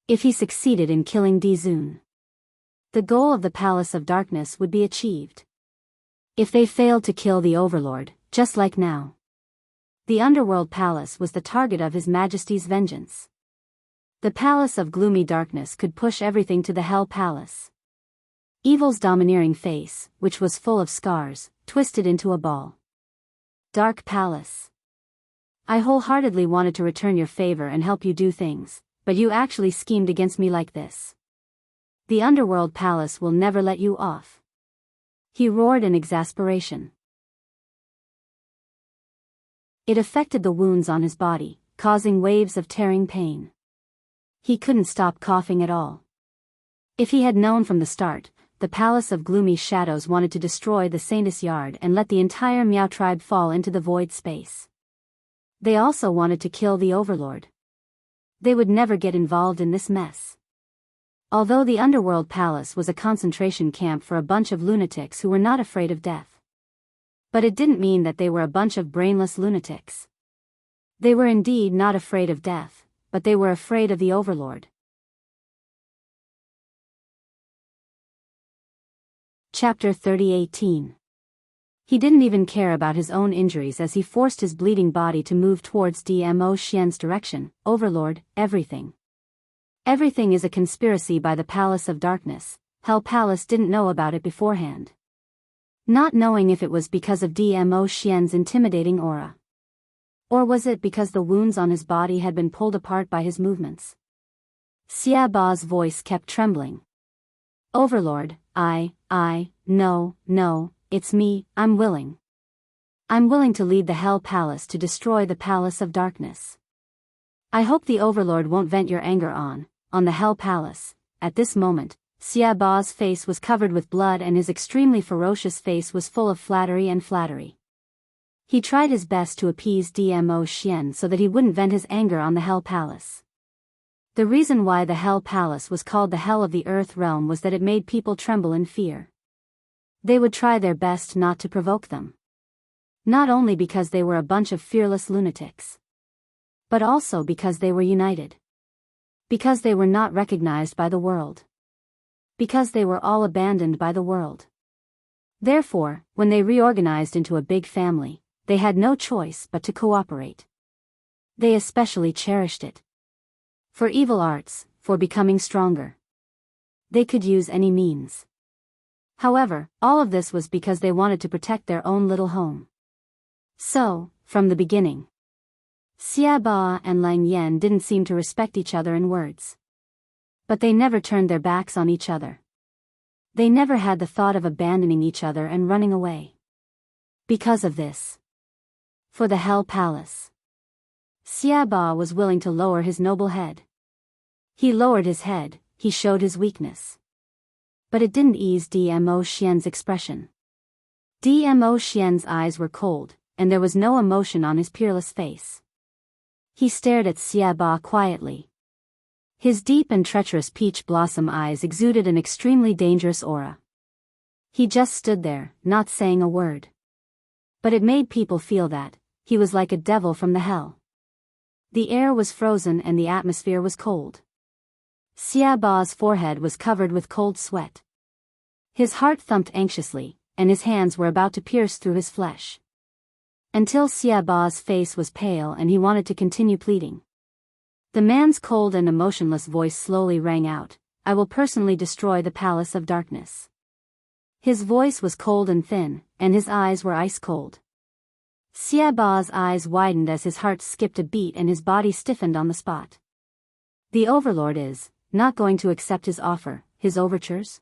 If he succeeded in killing Dizun, the goal of the Palace of Darkness would be achieved. If they failed to kill the Overlord, just like now, the Underworld Palace was the target of His Majesty's vengeance. The Palace of Gloomy Darkness could push everything to the Hell Palace. Evil's domineering face, which was full of scars, twisted into a ball. Dark Palace. I wholeheartedly wanted to return your favor and help you do things, but you actually schemed against me like this. The Underworld Palace will never let you off. He roared in exasperation. It affected the wounds on his body, causing waves of tearing pain. He couldn't stop coughing at all. If he had known from the start, the Palace of Gloomy Shadows wanted to destroy the Saintess Yard and let the entire Miao tribe fall into the void space. They also wanted to kill the Overlord. They would never get involved in this mess. Although the underworld palace was a concentration camp for a bunch of lunatics who were not afraid of death. But it didn't mean that they were a bunch of brainless lunatics. They were indeed not afraid of death, but they were afraid of the Overlord. Chapter 30:18. He didn't even care about his own injuries as he forced his bleeding body to move towards Dmo Xian's direction. Overlord, everything. Everything is a conspiracy by the Palace of Darkness. Hell Palace didn't know about it beforehand. Not knowing if it was because of Dmo Xian's intimidating aura. Or was it because the wounds on his body had been pulled apart by his movements? Xia Ba's voice kept trembling. Overlord, no, it's me, I'm willing. I'm willing to lead the Hell Palace to destroy the Palace of Darkness. I hope the Overlord won't vent your anger on the Hell Palace. At this moment, Xia Ba's face was covered with blood and his extremely ferocious face was full of flattery. He tried his best to appease Dmo Xian so that he wouldn't vent his anger on the Hell Palace. The reason why the Hell Palace was called the Hell of the Earth Realm was that it made people tremble in fear. They would try their best not to provoke them. Not only because they were a bunch of fearless lunatics, but also because they were united. Because they were not recognized by the world. Because they were all abandoned by the world. Therefore, when they reorganized into a big family, they had no choice but to cooperate. They especially cherished it. For evil arts, for becoming stronger. They could use any means. However, all of this was because they wanted to protect their own little home. So, from the beginning, Xia Ba and Lang Yan didn't seem to respect each other in words. But they never turned their backs on each other. They never had the thought of abandoning each other and running away. Because of this. For the Hell Palace. Xia Ba was willing to lower his noble head. He lowered his head, he showed his weakness. But it didn't ease Dmo Xian's expression. Dmo Xian's eyes were cold, and there was no emotion on his peerless face. He stared at Xia Ba quietly. His deep and treacherous peach blossom eyes exuded an extremely dangerous aura. He just stood there, not saying a word. But it made people feel that he was like a devil from the hell. The air was frozen and the atmosphere was cold. Xia Ba's forehead was covered with cold sweat. His heart thumped anxiously, and his hands were about to pierce through his flesh. Until Xia Ba's face was pale and he wanted to continue pleading. The man's cold and emotionless voice slowly rang out, I will personally destroy the Palace of Darkness. His voice was cold and thin, and his eyes were ice cold. Xia Ba's eyes widened as his heart skipped a beat and his body stiffened on the spot. The Overlord is not going to accept his offer, his overtures?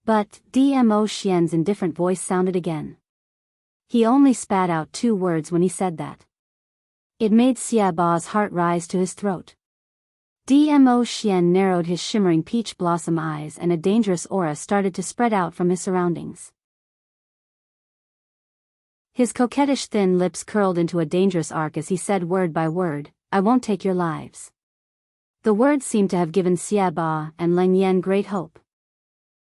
But Dmo Xian's indifferent voice sounded again. He only spat out 2 words when he said that. It made Xia Ba's heart rise to his throat. Dmo Xian narrowed his shimmering peach blossom eyes and a dangerous aura started to spread out from his surroundings. His coquettish thin lips curled into a dangerous arc as he said word by word, I won't take your lives. The words seemed to have given Xia Ba and Lang Yan great hope.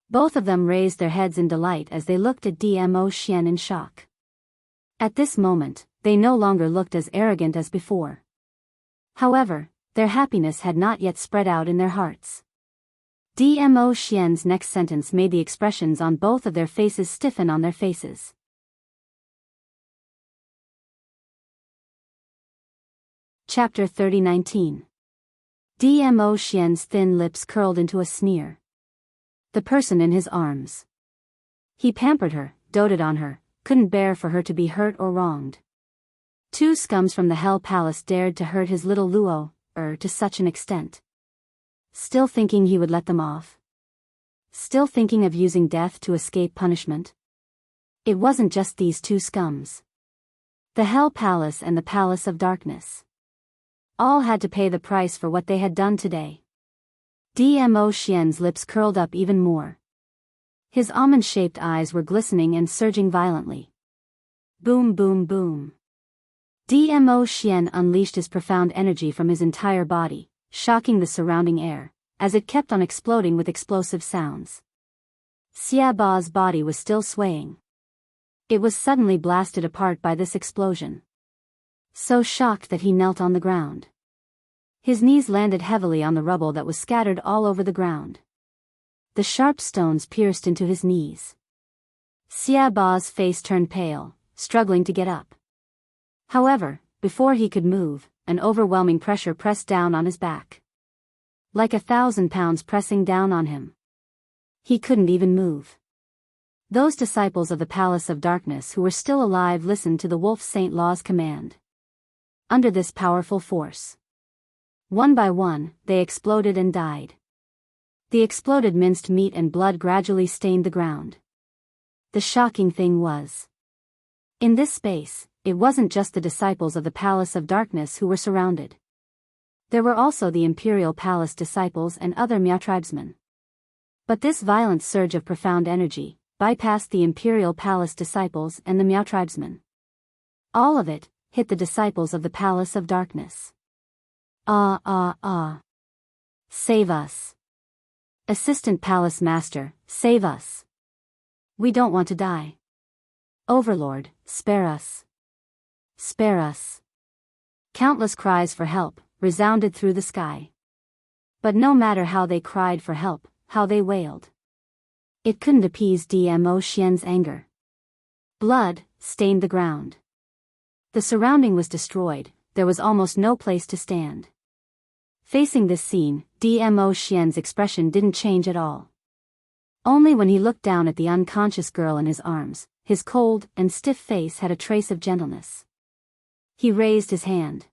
Both of them raised their heads in delight as they looked at Dmo Xian in shock. At this moment, they no longer looked as arrogant as before. However, their happiness had not yet spread out in their hearts. Dmo Xian's next sentence made the expressions on both of their faces stiffen on their faces. Chapter 30:19. Dmo Xian's thin lips curled into a sneer. The person in his arms. He pampered her, doted on her, couldn't bear for her to be hurt or wronged. 2 scums from the Hell Palace dared to hurt his little Luo, to such an extent. Still thinking he would let them off? Still thinking of using death to escape punishment? It wasn't just these 2 scums. The Hell Palace and the Palace of Darkness. All had to pay the price for what they had done today. Dmo Xian's lips curled up even more. His almond-shaped eyes were glistening and surging violently. Boom boom boom. Dmo Xian unleashed his profound energy from his entire body, shocking the surrounding air, as it kept on exploding with explosive sounds. Xiaoba's body was still swaying. It was suddenly blasted apart by this explosion. So shocked that he knelt on the ground. His knees landed heavily on the rubble that was scattered all over the ground. The sharp stones pierced into his knees. Xiaoba's face turned pale, struggling to get up. However, before he could move, an overwhelming pressure pressed down on his back. Like 1,000 pounds pressing down on him. He couldn't even move. Those disciples of the Palace of Darkness who were still alive listened to the Wolf Saint Law's command. Under this powerful force, one by one, they exploded and died. The exploded minced meat and blood gradually stained the ground. The shocking thing was, in this space, it wasn't just the disciples of the Palace of Darkness who were surrounded. There were also the Imperial Palace disciples and other Miao tribesmen. But this violent surge of profound energy bypassed the Imperial Palace disciples and the Miao tribesmen. All of it hit the disciples of the Palace of Darkness. Ah. Save us. Assistant Palace Master, save us. We don't want to die. Overlord, spare us. Spare us. Countless cries for help resounded through the sky. But no matter how they cried for help, how they wailed, it couldn't appease Dmo Xian's anger. Blood stained the ground. The surrounding was destroyed, there was almost no place to stand. Facing this scene, Dmo Xian's expression didn't change at all. Only when he looked down at the unconscious girl in his arms, his cold and stiff face had a trace of gentleness. He raised his hand.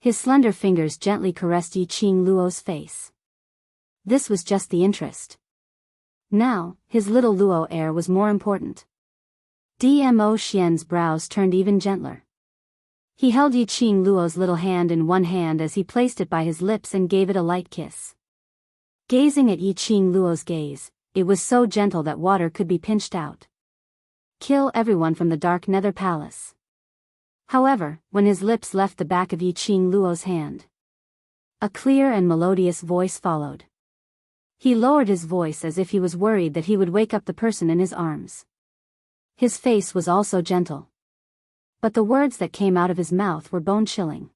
His slender fingers gently caressed Yiqing Luo's face. This was just the interest. Now, his little Luo heir was more important. Dmo Xian's brows turned even gentler. He held Yiqing Luo's little hand in one hand as he placed it by his lips and gave it a light kiss. Gazing at Yiqing Luo's gaze, it was so gentle that water could be pinched out. Kill everyone from the Dark Nether Palace. However, when his lips left the back of Yiqing Luo's hand, a clear and melodious voice followed. He lowered his voice as if he was worried that he would wake up the person in his arms. His face was also gentle. But the words that came out of his mouth were bone-chilling.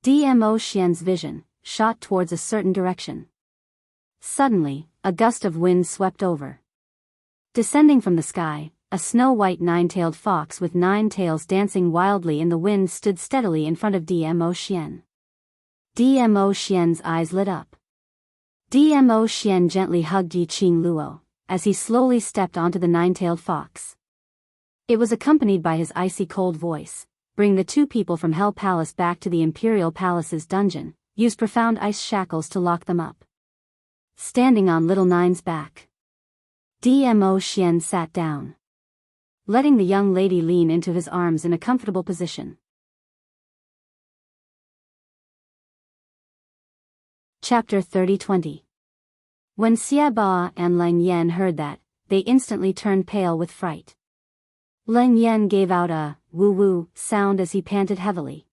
Dmo Xian's vision shot towards a certain direction. Suddenly, a gust of wind swept over. Descending from the sky, a snow-white nine-tailed fox with 9 tails dancing wildly in the wind stood steadily in front of Dmo Xian. Dmo Xian's eyes lit up. Dmo Xian gently hugged Yiqing Luo as he slowly stepped onto the 9-tailed fox. It was accompanied by his icy cold voice. Bring the 2 people from Hell Palace back to the Imperial Palace's dungeon. Use profound ice shackles to lock them up. Standing on Little Nine's back, Dmo Xian sat down, letting the young lady lean into his arms in a comfortable position. Chapter 30-20. When Xiaba and Leng Yan heard that, they instantly turned pale with fright. Leng Yan gave out a woo-woo sound as he panted heavily.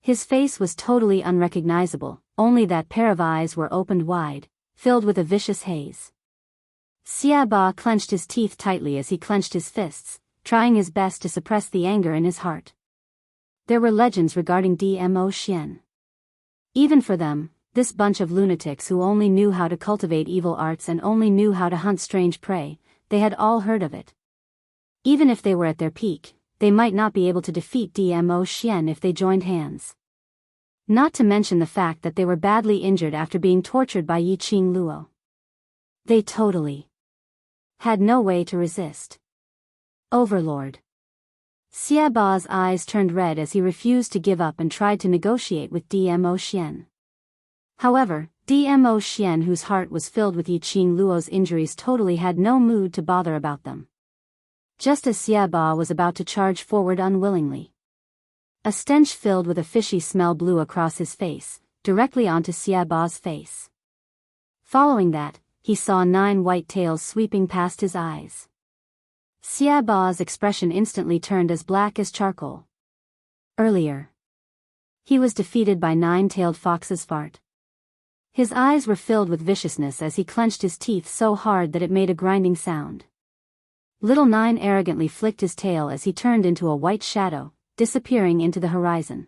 His face was totally unrecognizable, only that pair of eyes were opened wide, filled with a vicious haze. Xiaba clenched his teeth tightly as he clenched his fists, trying his best to suppress the anger in his heart. There were legends regarding Dmo Xian. Even for them, this bunch of lunatics who only knew how to cultivate evil arts and only knew how to hunt strange prey, they had all heard of it. Even if they were at their peak, they might not be able to defeat Dmo Xian if they joined hands. Not to mention the fact that they were badly injured after being tortured by Yiqing Luo. They totally had no way to resist. Overlord. Xiaba's eyes turned red as he refused to give up and tried to negotiate with Dmo Xian. However, Dmo Xian, whose heart was filled with Yiqing Luo's injuries, totally had no mood to bother about them. Just as Xiaba was about to charge forward unwillingly, a stench filled with a fishy smell blew across his face, directly onto Xiaba's face. Following that, he saw 9 white tails sweeping past his eyes. Xiaba's expression instantly turned as black as charcoal. Earlier, He was defeated by Nine-Tailed Fox's fart. His eyes were filled with viciousness as he clenched his teeth so hard that it made a grinding sound. Little Nine arrogantly flicked his tail as he turned into a white shadow, disappearing into the horizon.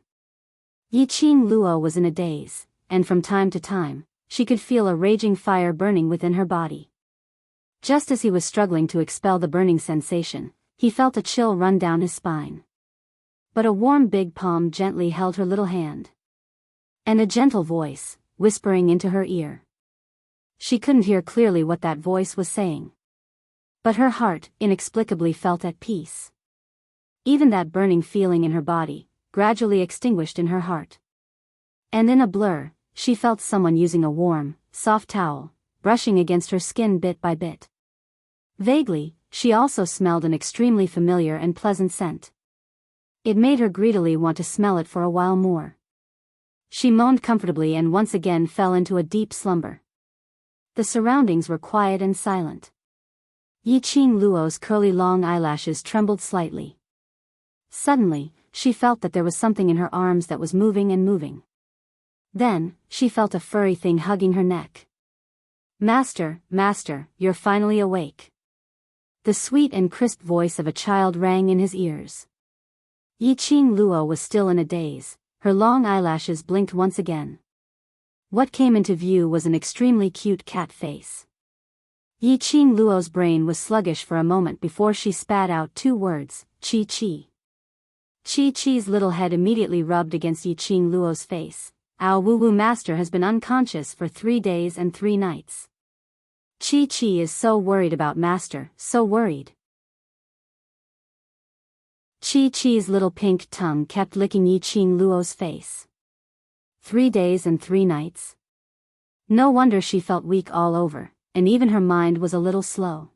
Yi-Ching Luo was in a daze, and from time to time, she could feel a raging fire burning within her body. Just as he was struggling to expel the burning sensation, he felt a chill run down his spine. But a warm big palm gently held her little hand. And a gentle voice, whispering into her ear. She couldn't hear clearly what that voice was saying. But her heart inexplicably felt at peace. Even that burning feeling in her body gradually extinguished in her heart. And in a blur, she felt someone using a warm, soft towel, brushing against her skin bit by bit. Vaguely, she also smelled an extremely familiar and pleasant scent. It made her greedily want to smell it for a while more. She moaned comfortably and once again fell into a deep slumber. The surroundings were quiet and silent. Yi-Ching Luo's curly long eyelashes trembled slightly. Suddenly, she felt that there was something in her arms that was moving and moving. Then, she felt a furry thing hugging her neck. "Master, Master, you're finally awake." The sweet and crisp voice of a child rang in his ears. Yi-Ching Luo was still in a daze, her long eyelashes blinked once again. What came into view was an extremely cute cat face. Yi-Ching Luo's brain was sluggish for a moment before she spat out two words, "Chi-Chi." Chi-Chi's little head immediately rubbed against Yi-Ching Luo's face. "Our woo-woo master has been unconscious for 3 days and 3 nights. Chi-Chi is so worried about master, so worried." Chi-Chi's little pink tongue kept licking Yi-Ching Luo's face. 3 days and 3 nights. No wonder she felt weak all over, and even her mind was a little slow.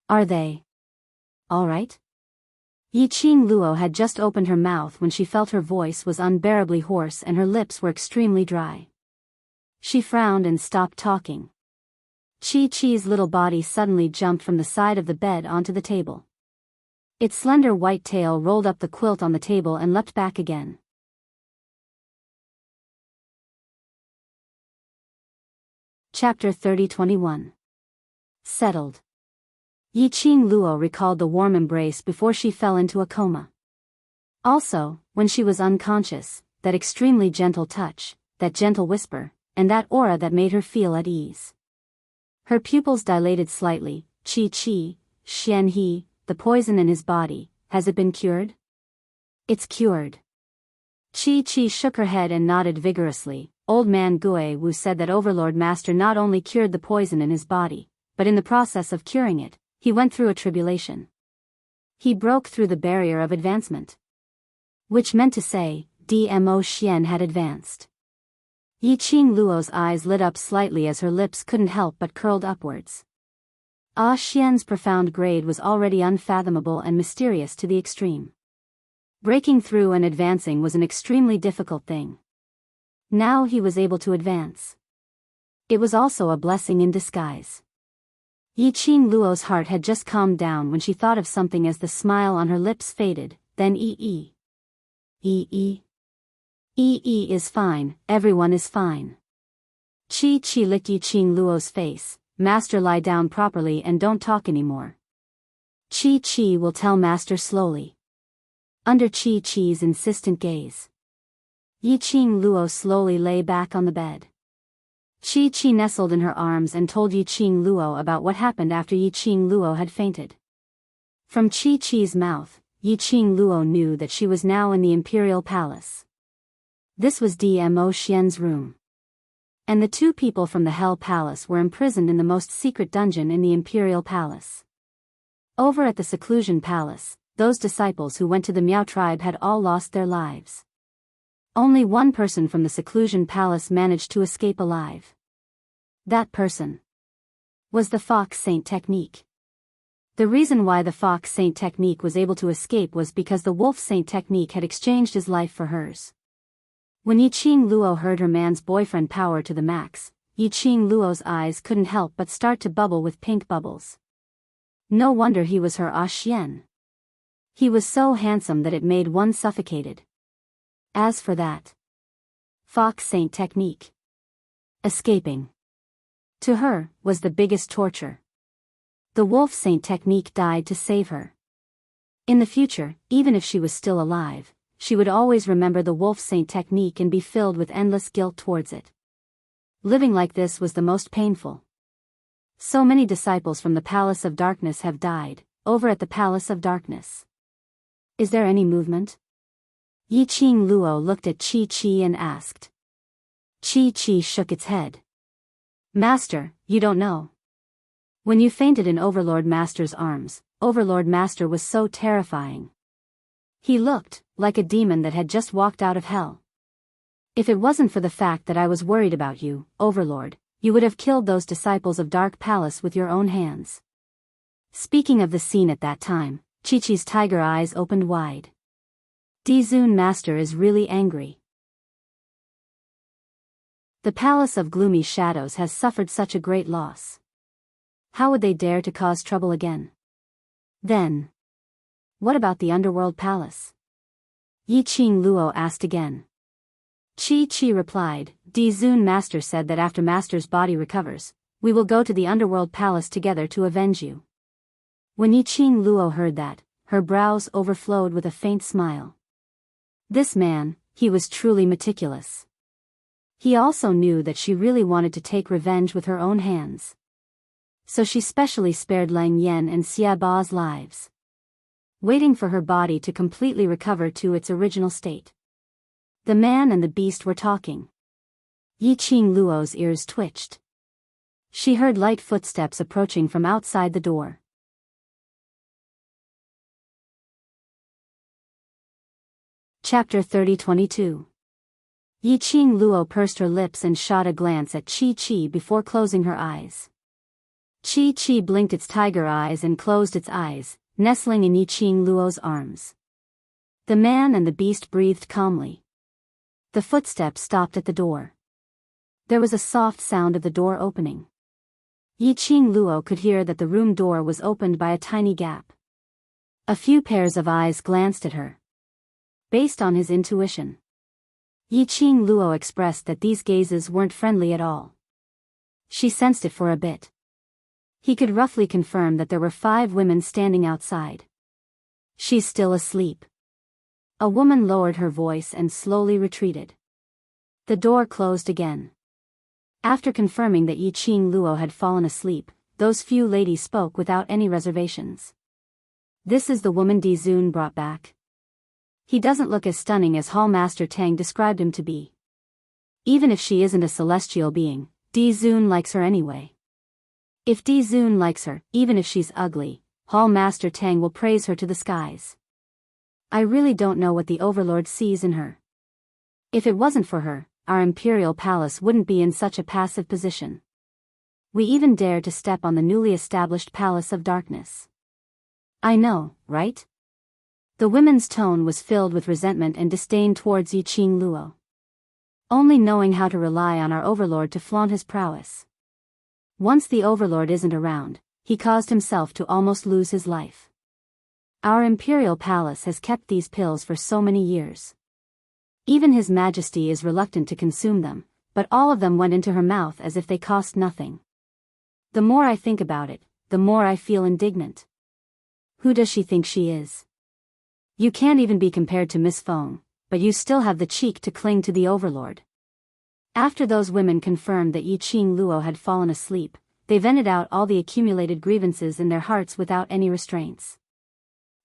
Are they all right? Yi-Ching Luo had just opened her mouth when she felt her voice was unbearably hoarse and her lips were extremely dry. She frowned and stopped talking. Chi-Chi's little body suddenly jumped from the side of the bed onto the table. Its slender white tail rolled up the quilt on the table and leapt back again. Chapter 30-21. Settled. Yi-Ching Luo recalled the warm embrace before she fell into a coma. Also, when she was unconscious, that extremely gentle touch, that gentle whisper, and that aura that made her feel at ease. Her pupils dilated slightly. "Chi-Chi, Xian He, the poison in his body, has it been cured?" "It's cured." Chi-Chi shook her head and nodded vigorously. Old man Gui Wu said that Overlord Master not only cured the poison in his body, but in the process of curing it, he went through a tribulation. He broke through the barrier of advancement. Which meant to say, Dmo Xian had advanced. Yi-Ching Luo's eyes lit up slightly as her lips couldn't help but curled upwards. Xian's profound grade was already unfathomable and mysterious to the extreme. Breaking through and advancing was an extremely difficult thing. Now he was able to advance. It was also a blessing in disguise. Yi-Ching Luo's heart had just calmed down when she thought of something as the smile on her lips faded, then ee. Ee. Ee is fine, everyone is fine. Chi-Chi licked Yi-Ching Luo's face. "Master, lie down properly and don't talk anymore." Chi-Chi will tell Master slowly. Under Chi-Chi's insistent gaze, Yi-Ching Luo slowly lay back on the bed. Chi-Chi nestled in her arms and told Yi-Ching Luo about what happened after Yi-Ching Luo had fainted. From Chi-Chi's mouth, Yi-Ching Luo knew that she was now in the Imperial Palace. This was Dmo Xian's room. And the 2 people from the Hell Palace were imprisoned in the most secret dungeon in the Imperial Palace. Over at the Seclusion Palace, those disciples who went to the Miao tribe had all lost their lives. Only one person from the Seclusion Palace managed to escape alive. That person was the Fox Saint Technique. The reason why the Fox Saint Technique was able to escape was because the Wolf Saint Technique had exchanged his life for hers. When Yi-Ching Luo heard her man's boyfriend power to the max, Yi-Ching Luo's eyes couldn't help but start to bubble with pink bubbles. No wonder he was her Xian. He was so handsome that it made one suffocated. As for that Fox Saint technique, escaping, to her, was the biggest torture. The Wolf Saint technique died to save her. In the future, even if she was still alive, she would always remember the Wolf Saint technique and be filled with endless guilt towards it. Living like this was the most painful. So many disciples from the Palace of Darkness have died, over at the Palace of Darkness. Is there any movement? Yi Qing Luo looked at Chi and asked. Chi shook its head. Master, you don't know. When you fainted in Overlord Master's arms, Overlord Master was so terrifying. He looked like a demon that had just walked out of hell. If it wasn't for the fact that I was worried about you, Overlord, you would have killed those disciples of Dark Palace with your own hands. Speaking of the scene at that time, Chi-Chi's tiger eyes opened wide. Dizun Master is really angry. The Palace of Gloomy Shadows has suffered such a great loss. How would they dare to cause trouble again? Then, what about the Underworld Palace? Yi Qing Luo asked again. Chi replied, Dizun Master said that after Master's body recovers, we will go to the Underworld Palace together to avenge you. When Yi Qing Luo heard that, her brows overflowed with a faint smile. This man, he was truly meticulous. He also knew that she really wanted to take revenge with her own hands. So she specially spared Lang Yen and Xia Ba's lives, waiting for her body to completely recover to its original state. The man and the beast were talking. Yi Qing Luo's ears twitched. She heard light footsteps approaching from outside the door. Chapter 30-22. Yi Qing Luo pursed her lips and shot a glance at Chi before closing her eyes. Chi blinked its tiger eyes and closed its eyes, nestling in Yi Qing Luo's arms. The man and the beast breathed calmly. The footsteps stopped at the door. There was a soft sound of the door opening. Yi Qing Luo could hear that the room door was opened by a tiny gap. A few pairs of eyes glanced at her. Based on his intuition, Yi Qing Luo expressed that these gazes weren't friendly at all. She sensed it for a bit. He could roughly confirm that there were 5 women standing outside. She's still asleep. A woman lowered her voice and slowly retreated. The door closed again. After confirming that Yi Qing Luo had fallen asleep, those few ladies spoke without any reservations. This is the woman Dizun brought back. He doesn't look as stunning as Hall Master Tang described him to be. Even if she isn't a celestial being, Dizun likes her anyway. If Dizun likes her, even if she's ugly, Hall Master Tang will praise her to the skies. I really don't know what the Overlord sees in her. If it wasn't for her, our Imperial Palace wouldn't be in such a passive position. We even dared to step on the newly established Palace of Darkness. I know, right? The women's tone was filled with resentment and disdain towards Yi Qing Luo. Only knowing how to rely on our Overlord to flaunt his prowess. Once the Overlord isn't around, he caused himself to almost lose his life. Our Imperial Palace has kept these pills for so many years. Even His Majesty is reluctant to consume them, but all of them went into her mouth as if they cost nothing. The more I think about it, the more I feel indignant. Who does she think she is? You can't even be compared to Miss Feng, but you still have the cheek to cling to the Overlord. After those women confirmed that Yi Qing Luo had fallen asleep, they vented out all the accumulated grievances in their hearts without any restraints.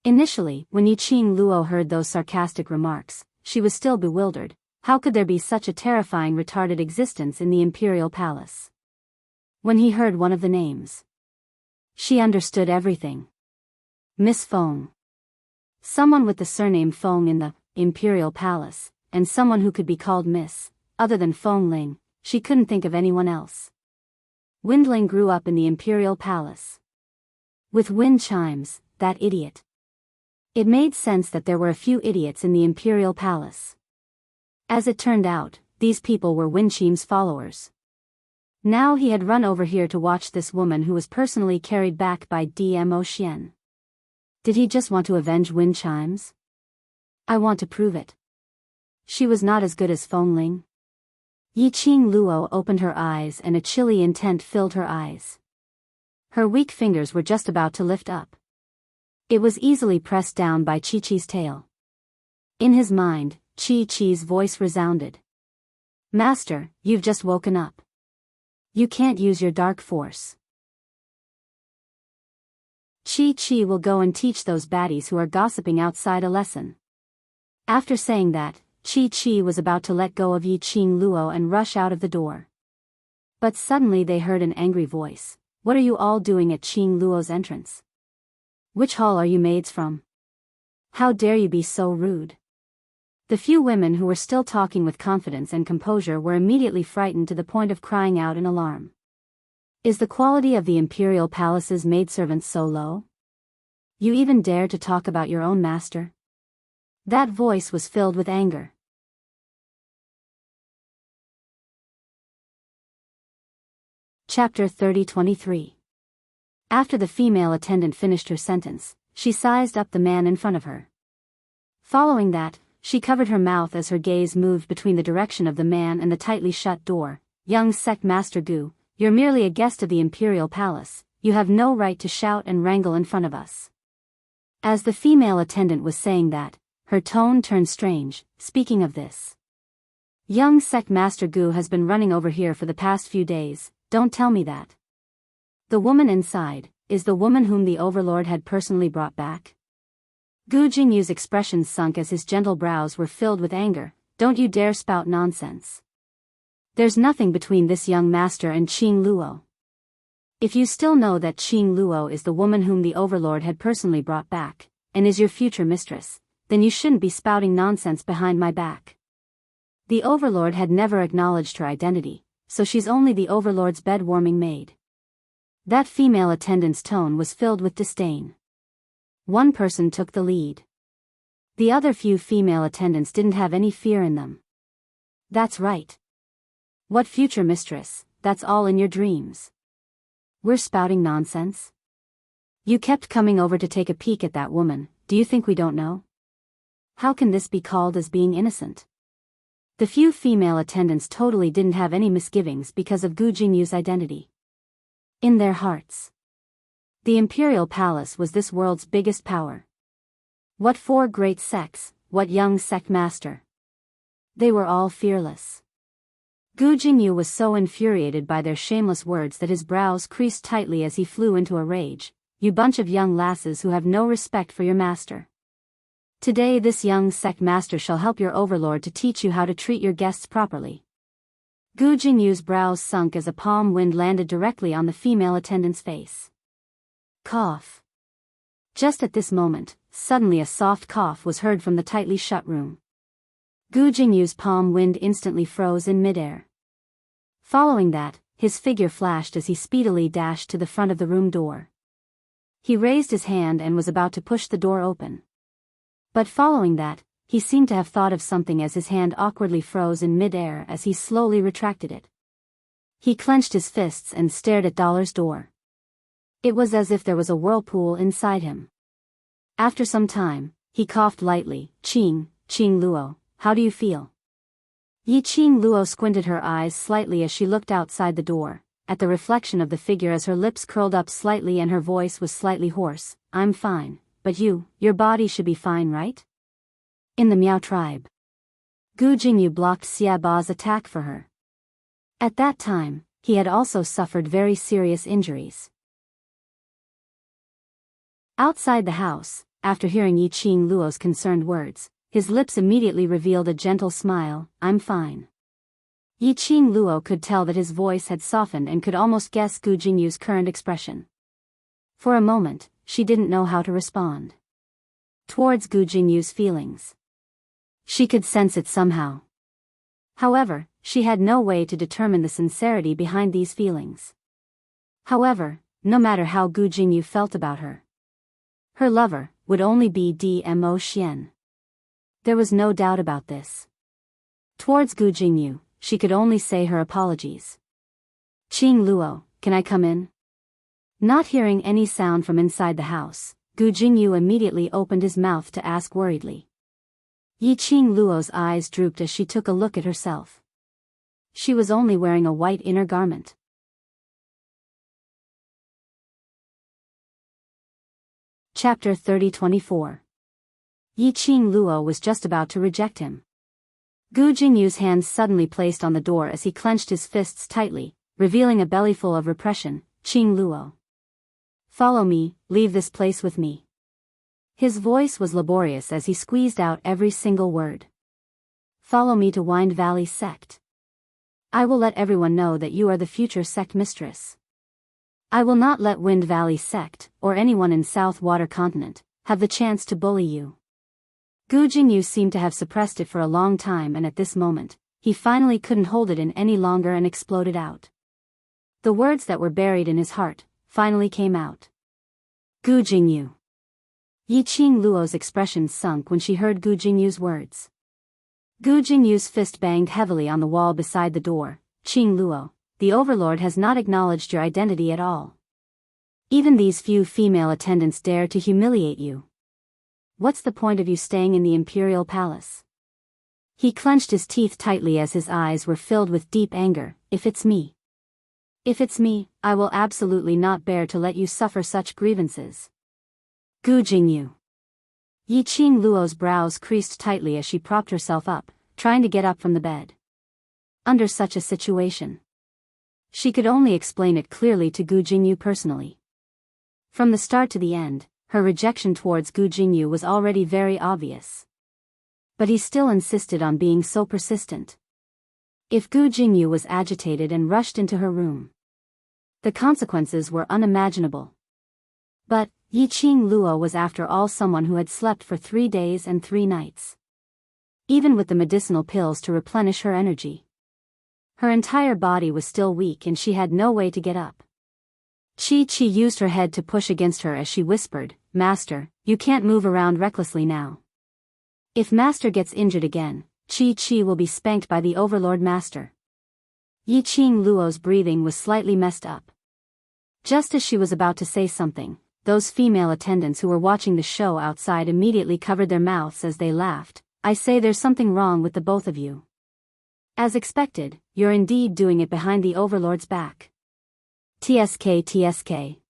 Initially, when Yi Qing Luo heard those sarcastic remarks, she was still bewildered. How could there be such a terrifying retarded existence in the Imperial Palace? When he heard one of the names, she understood everything. Miss Feng. Someone with the surname Feng in the Imperial Palace, and someone who could be called Miss. Other than Feng Ling, she couldn't think of anyone else. Windling grew up in the Imperial Palace. With wind chimes, that idiot. It made sense that there were a few idiots in the Imperial Palace. As it turned out, these people were Wind Chime's followers. Now he had run over here to watch this woman who was personally carried back by DMO Xian. Did he just want to avenge wind chimes? I want to prove it. She was not as good as Feng Ling. Yiqing Luo opened her eyes and a chilly intent filled her eyes. Her weak fingers were just about to lift up. It was easily pressed down by Chi-Chi's tail. In his mind, Chi-Chi's voice resounded. Master, you've just woken up. You can't use your dark force. Chi-Chi will go and teach those baddies who are gossiping outside a lesson. After saying that, Chi-Chi was about to let go of Yiqing Luo and rush out of the door. But suddenly they heard an angry voice. What are you all doing at Qing Luo's entrance? Which hall are you maids from? How dare you be so rude? The few women who were still talking with confidence and composure were immediately frightened to the point of crying out in alarm. Is the quality of the imperial palace's maidservants so low? You even dare to talk about your own master? That voice was filled with anger. Chapter 30-23. After the female attendant finished her sentence, she sized up the man in front of her. Following that, she covered her mouth as her gaze moved between the direction of the man and the tightly shut door. Young sect master Gu, you're merely a guest of the imperial palace, you have no right to shout and wrangle in front of us. As the female attendant was saying that, her tone turned strange. Speaking of this, young sect master Gu has been running over here for the past few days, don't tell me that. The woman inside, is the woman whom the overlord had personally brought back? Gu Jingyu's expression sunk as his gentle brows were filled with anger. Don't you dare spout nonsense. There's nothing between this young master and Qing Luo. If you still know that Qing Luo is the woman whom the overlord had personally brought back, and is your future mistress, then you shouldn't be spouting nonsense behind my back. The overlord had never acknowledged her identity, so she's only the overlord's bed-warming maid. That female attendant's tone was filled with disdain. One person took the lead. The other few female attendants didn't have any fear in them. That's right. What future mistress, that's all in your dreams. We're spouting nonsense? You kept coming over to take a peek at that woman, do you think we don't know? How can this be called as being innocent? The few female attendants totally didn't have any misgivings because of Gu Jingyu's identity. In their hearts, the imperial palace was this world's biggest power. What four great sects, what young sect master. They were all fearless. Gu Jingyu was so infuriated by their shameless words that his brows creased tightly as he flew into a rage. You bunch of young lasses who have no respect for your master. Today this young sect master shall help your overlord to teach you how to treat your guests properly. Gu Jingyu's brows sunk as a palm wind landed directly on the female attendant's face. Cough. Just at this moment, suddenly a soft cough was heard from the tightly shut room. Gu Jingyu's palm wind instantly froze in midair. Following that, his figure flashed as he speedily dashed to the front of the room door. He raised his hand and was about to push the door open. But following that, he seemed to have thought of something as his hand awkwardly froze in midair as he slowly retracted it. He clenched his fists and stared at Dollar's door. It was as if there was a whirlpool inside him. After some time, he coughed lightly. Qing Luo, how do you feel? Yiqing Luo squinted her eyes slightly as she looked outside the door, at the reflection of the figure as her lips curled up slightly and her voice was slightly hoarse. I'm fine, but your body should be fine, right? In the Miao tribe, Gu Jingyu blocked Xia Ba's attack for her. At that time, he had also suffered very serious injuries. Outside the house, after hearing Yiqing Luo's concerned words, his lips immediately revealed a gentle smile. I'm fine. Yiqing Luo could tell that his voice had softened and could almost guess Gu Jingyu's current expression. For a moment, she didn't know how to respond towards Gu Jingyu's feelings. She could sense it somehow. However, she had no way to determine the sincerity behind these feelings. However, no matter how Gu Jingyu felt about her lover would only be Dmo Xian. There was no doubt about this. Towards Gu Jingyu, she could only say her apologies. Qing Luo, can I come in? Not hearing any sound from inside the house, Gu Jingyu immediately opened his mouth to ask worriedly. Yi Qing Luo's eyes drooped as she took a look at herself. She was only wearing a white inner garment. Chapter 30-24. Yi Qing Luo was just about to reject him. Gu Jingyu's hands suddenly placed on the door as he clenched his fists tightly, revealing a bellyful of repression. Qing Luo. Follow me, leave this place with me. His voice was laborious as he squeezed out every single word. Follow me to Wind Valley sect. I will let everyone know that you are the future sect mistress. I will not let Wind Valley sect, or anyone in South Water Continent, have the chance to bully you. Gu Jingyu seemed to have suppressed it for a long time, and at this moment, he finally couldn't hold it in any longer and exploded out. The words that were buried in his heart finally came out. Gu Jingyu. Yi Qing Luo's expression sunk when she heard Gu Jingyu's words. Gu Jingyu's fist banged heavily on the wall beside the door. Qing Luo, the overlord has not acknowledged your identity at all. Even these few female attendants dare to humiliate you. What's the point of you staying in the imperial palace? He clenched his teeth tightly as his eyes were filled with deep anger. If it's me, I will absolutely not bear to let you suffer such grievances. Gu Jingyu. Yi Qing Luo's brows creased tightly as she propped herself up, trying to get up from the bed. Under such a situation, she could only explain it clearly to Gu Jingyu personally. From the start to the end, her rejection towards Gu Jingyu was already very obvious. But he still insisted on being so persistent. If Gu Jingyu was agitated and rushed into her room, the consequences were unimaginable. But Yi Qing Luo was after all someone who had slept for 3 days and 3 nights. Even with the medicinal pills to replenish her energy, her entire body was still weak and she had no way to get up. Chi used her head to push against her as she whispered, Master, you can't move around recklessly now. If Master gets injured again, Chi will be spanked by the Overlord Master. Yi Qing Luo's breathing was slightly messed up. Just as she was about to say something, those female attendants who were watching the show outside immediately covered their mouths as they laughed. I say there's something wrong with the both of you. As expected, you're indeed doing it behind the Overlord's back. TSK.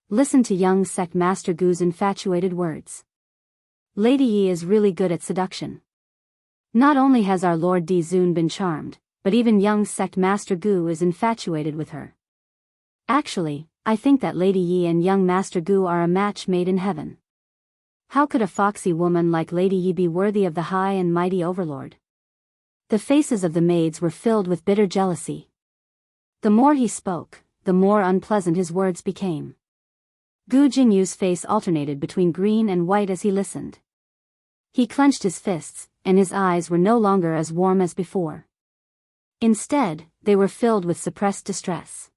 Listen to young sect Master Gu's infatuated words. Lady Yi is really good at seduction. Not only has our Lord Di Zun been charmed, but even young sect Master Gu is infatuated with her. Actually, I think that Lady Yi and young Master Gu are a match made in heaven. How could a foxy woman like Lady Yi be worthy of the high and mighty Overlord? The faces of the maids were filled with bitter jealousy. The more he spoke, the more unpleasant his words became. Gu Jingyu's face alternated between green and white as he listened. He clenched his fists, and his eyes were no longer as warm as before. Instead, they were filled with suppressed distress.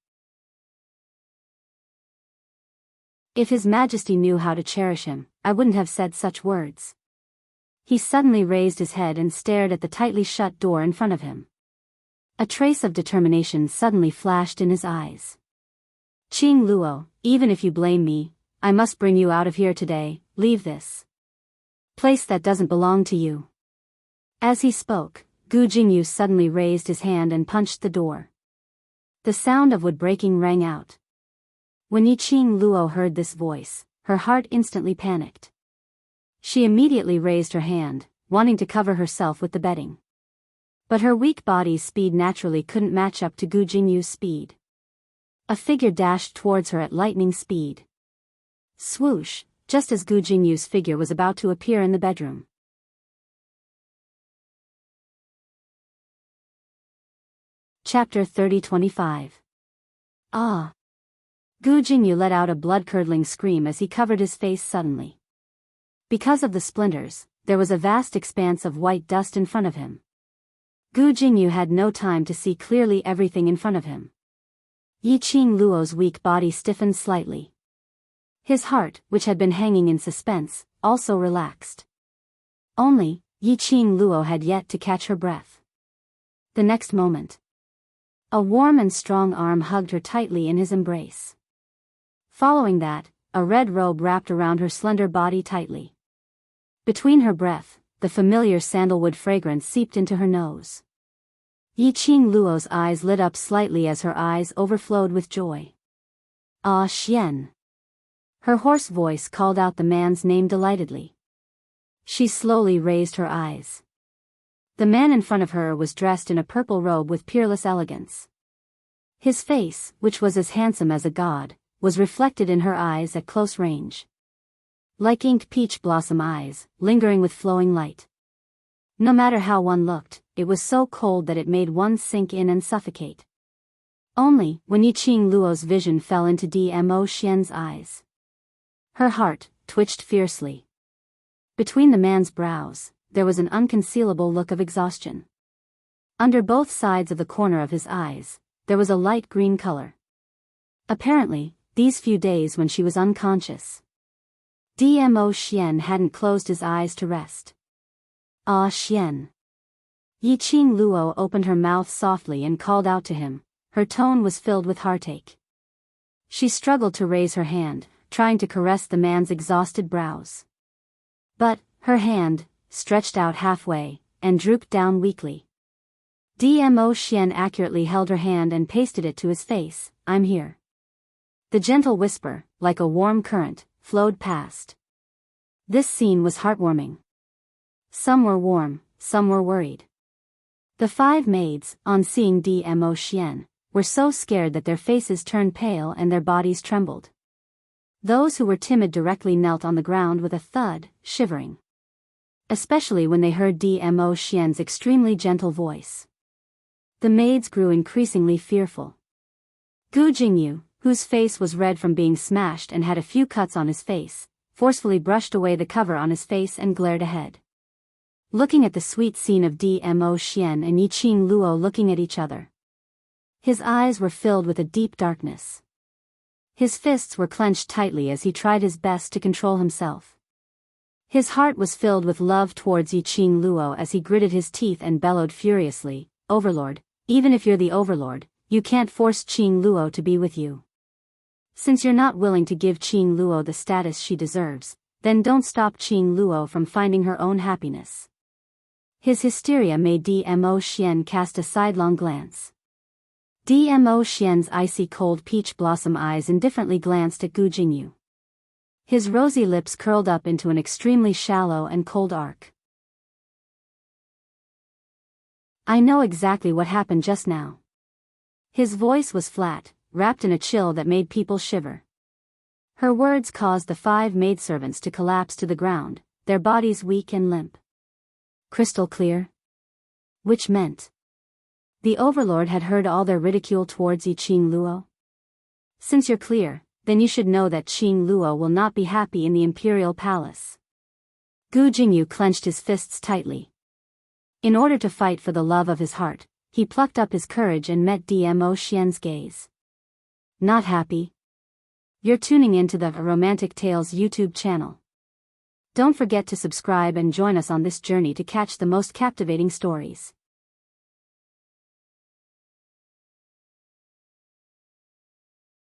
If His Majesty knew how to cherish him, I wouldn't have said such words. He suddenly raised his head and stared at the tightly shut door in front of him. A trace of determination suddenly flashed in his eyes. Qing Luo, even if you blame me, I must bring you out of here today. Leave this place that doesn't belong to you. As he spoke, Gu Jingyu suddenly raised his hand and punched the door. The sound of wood breaking rang out. When Yi Qing Luo heard this voice, her heart instantly panicked. She immediately raised her hand, wanting to cover herself with the bedding. But her weak body's speed naturally couldn't match up to Gu Jingyu's speed. A figure dashed towards her at lightning speed. Swoosh, just as Gu Jingyu's figure was about to appear in the bedroom. Chapter 30-25. Ah! Gu Jingyu let out a blood-curdling scream as he covered his face suddenly. Because of the splinters, there was a vast expanse of white dust in front of him. Gu Jingyu had no time to see clearly everything in front of him. Yi Qing Luo's weak body stiffened slightly. His heart, which had been hanging in suspense, also relaxed. Only, Yi Qing Luo had yet to catch her breath. The next moment, a warm and strong arm hugged her tightly in his embrace. Following that, a red robe wrapped around her slender body tightly. Between her breath, the familiar sandalwood fragrance seeped into her nose. Yiqing Luo's eyes lit up slightly as her eyes overflowed with joy. Ah, Xian. Her hoarse voice called out the man's name delightedly. She slowly raised her eyes. The man in front of her was dressed in a purple robe with peerless elegance. His face, which was as handsome as a god, was reflected in her eyes at close range. Like inked peach blossom eyes, lingering with flowing light. No matter how one looked, it was so cold that it made one sink in and suffocate. Only, when Yiqing Luo's vision fell into Dmo Xian's eyes, her heart twitched fiercely. Between the man's brows, there was an unconcealable look of exhaustion. Under both sides of the corner of his eyes, there was a light green color. Apparently, these few days when she was unconscious, Dmo Xian hadn't closed his eyes to rest. Ah, Xian. Yiqing Luo opened her mouth softly and called out to him. Her tone was filled with heartache. She struggled to raise her hand, trying to caress the man's exhausted brows. But, her hand, stretched out halfway, and drooped down weakly. Dmo Xian accurately held her hand and pasted it to his face. I'm here. The gentle whisper, like a warm current, flowed past. This scene was heartwarming. Some were warm, some were worried. The 5 maids, on seeing Dmo Xian, were so scared that their faces turned pale and their bodies trembled. Those who were timid directly knelt on the ground with a thud, shivering. Especially when they heard Dmo Xian's extremely gentle voice. The maids grew increasingly fearful. Gu Jingyu, whose face was red from being smashed and had a few cuts on his face, forcefully brushed away the cover on his face and glared ahead. Looking at the sweet scene of Dmo Xian and Yiqing Luo looking at each other. His eyes were filled with a deep darkness. His fists were clenched tightly as he tried his best to control himself. His heart was filled with love towards Yiqing Luo as he gritted his teeth and bellowed furiously, Overlord, even if you're the Overlord, you can't force Qing Luo to be with you. Since you're not willing to give Qing Luo the status she deserves, then don't stop Qing Luo from finding her own happiness. His hysteria made Dmo Xian cast a sidelong glance. Dmo Xian's icy cold peach blossom eyes indifferently glanced at Gu Jingyu. His rosy lips curled up into an extremely shallow and cold arc. I know exactly what happened just now. His voice was flat, wrapped in a chill that made people shiver. Her words caused the 5 maidservants to collapse to the ground, their bodies weak and limp. Crystal clear? Which meant the Overlord had heard all their ridicule towards Yiqing Luo? Since you're clear, then you should know that Qing Luo will not be happy in the Imperial Palace. Gu Jingyu clenched his fists tightly. In order to fight for the love of his heart, he plucked up his courage and met Dmo Xian's gaze. Not happy? You're tuning into the Romantic Tales YouTube channel. Don't forget to subscribe and join us on this journey to catch the most captivating stories.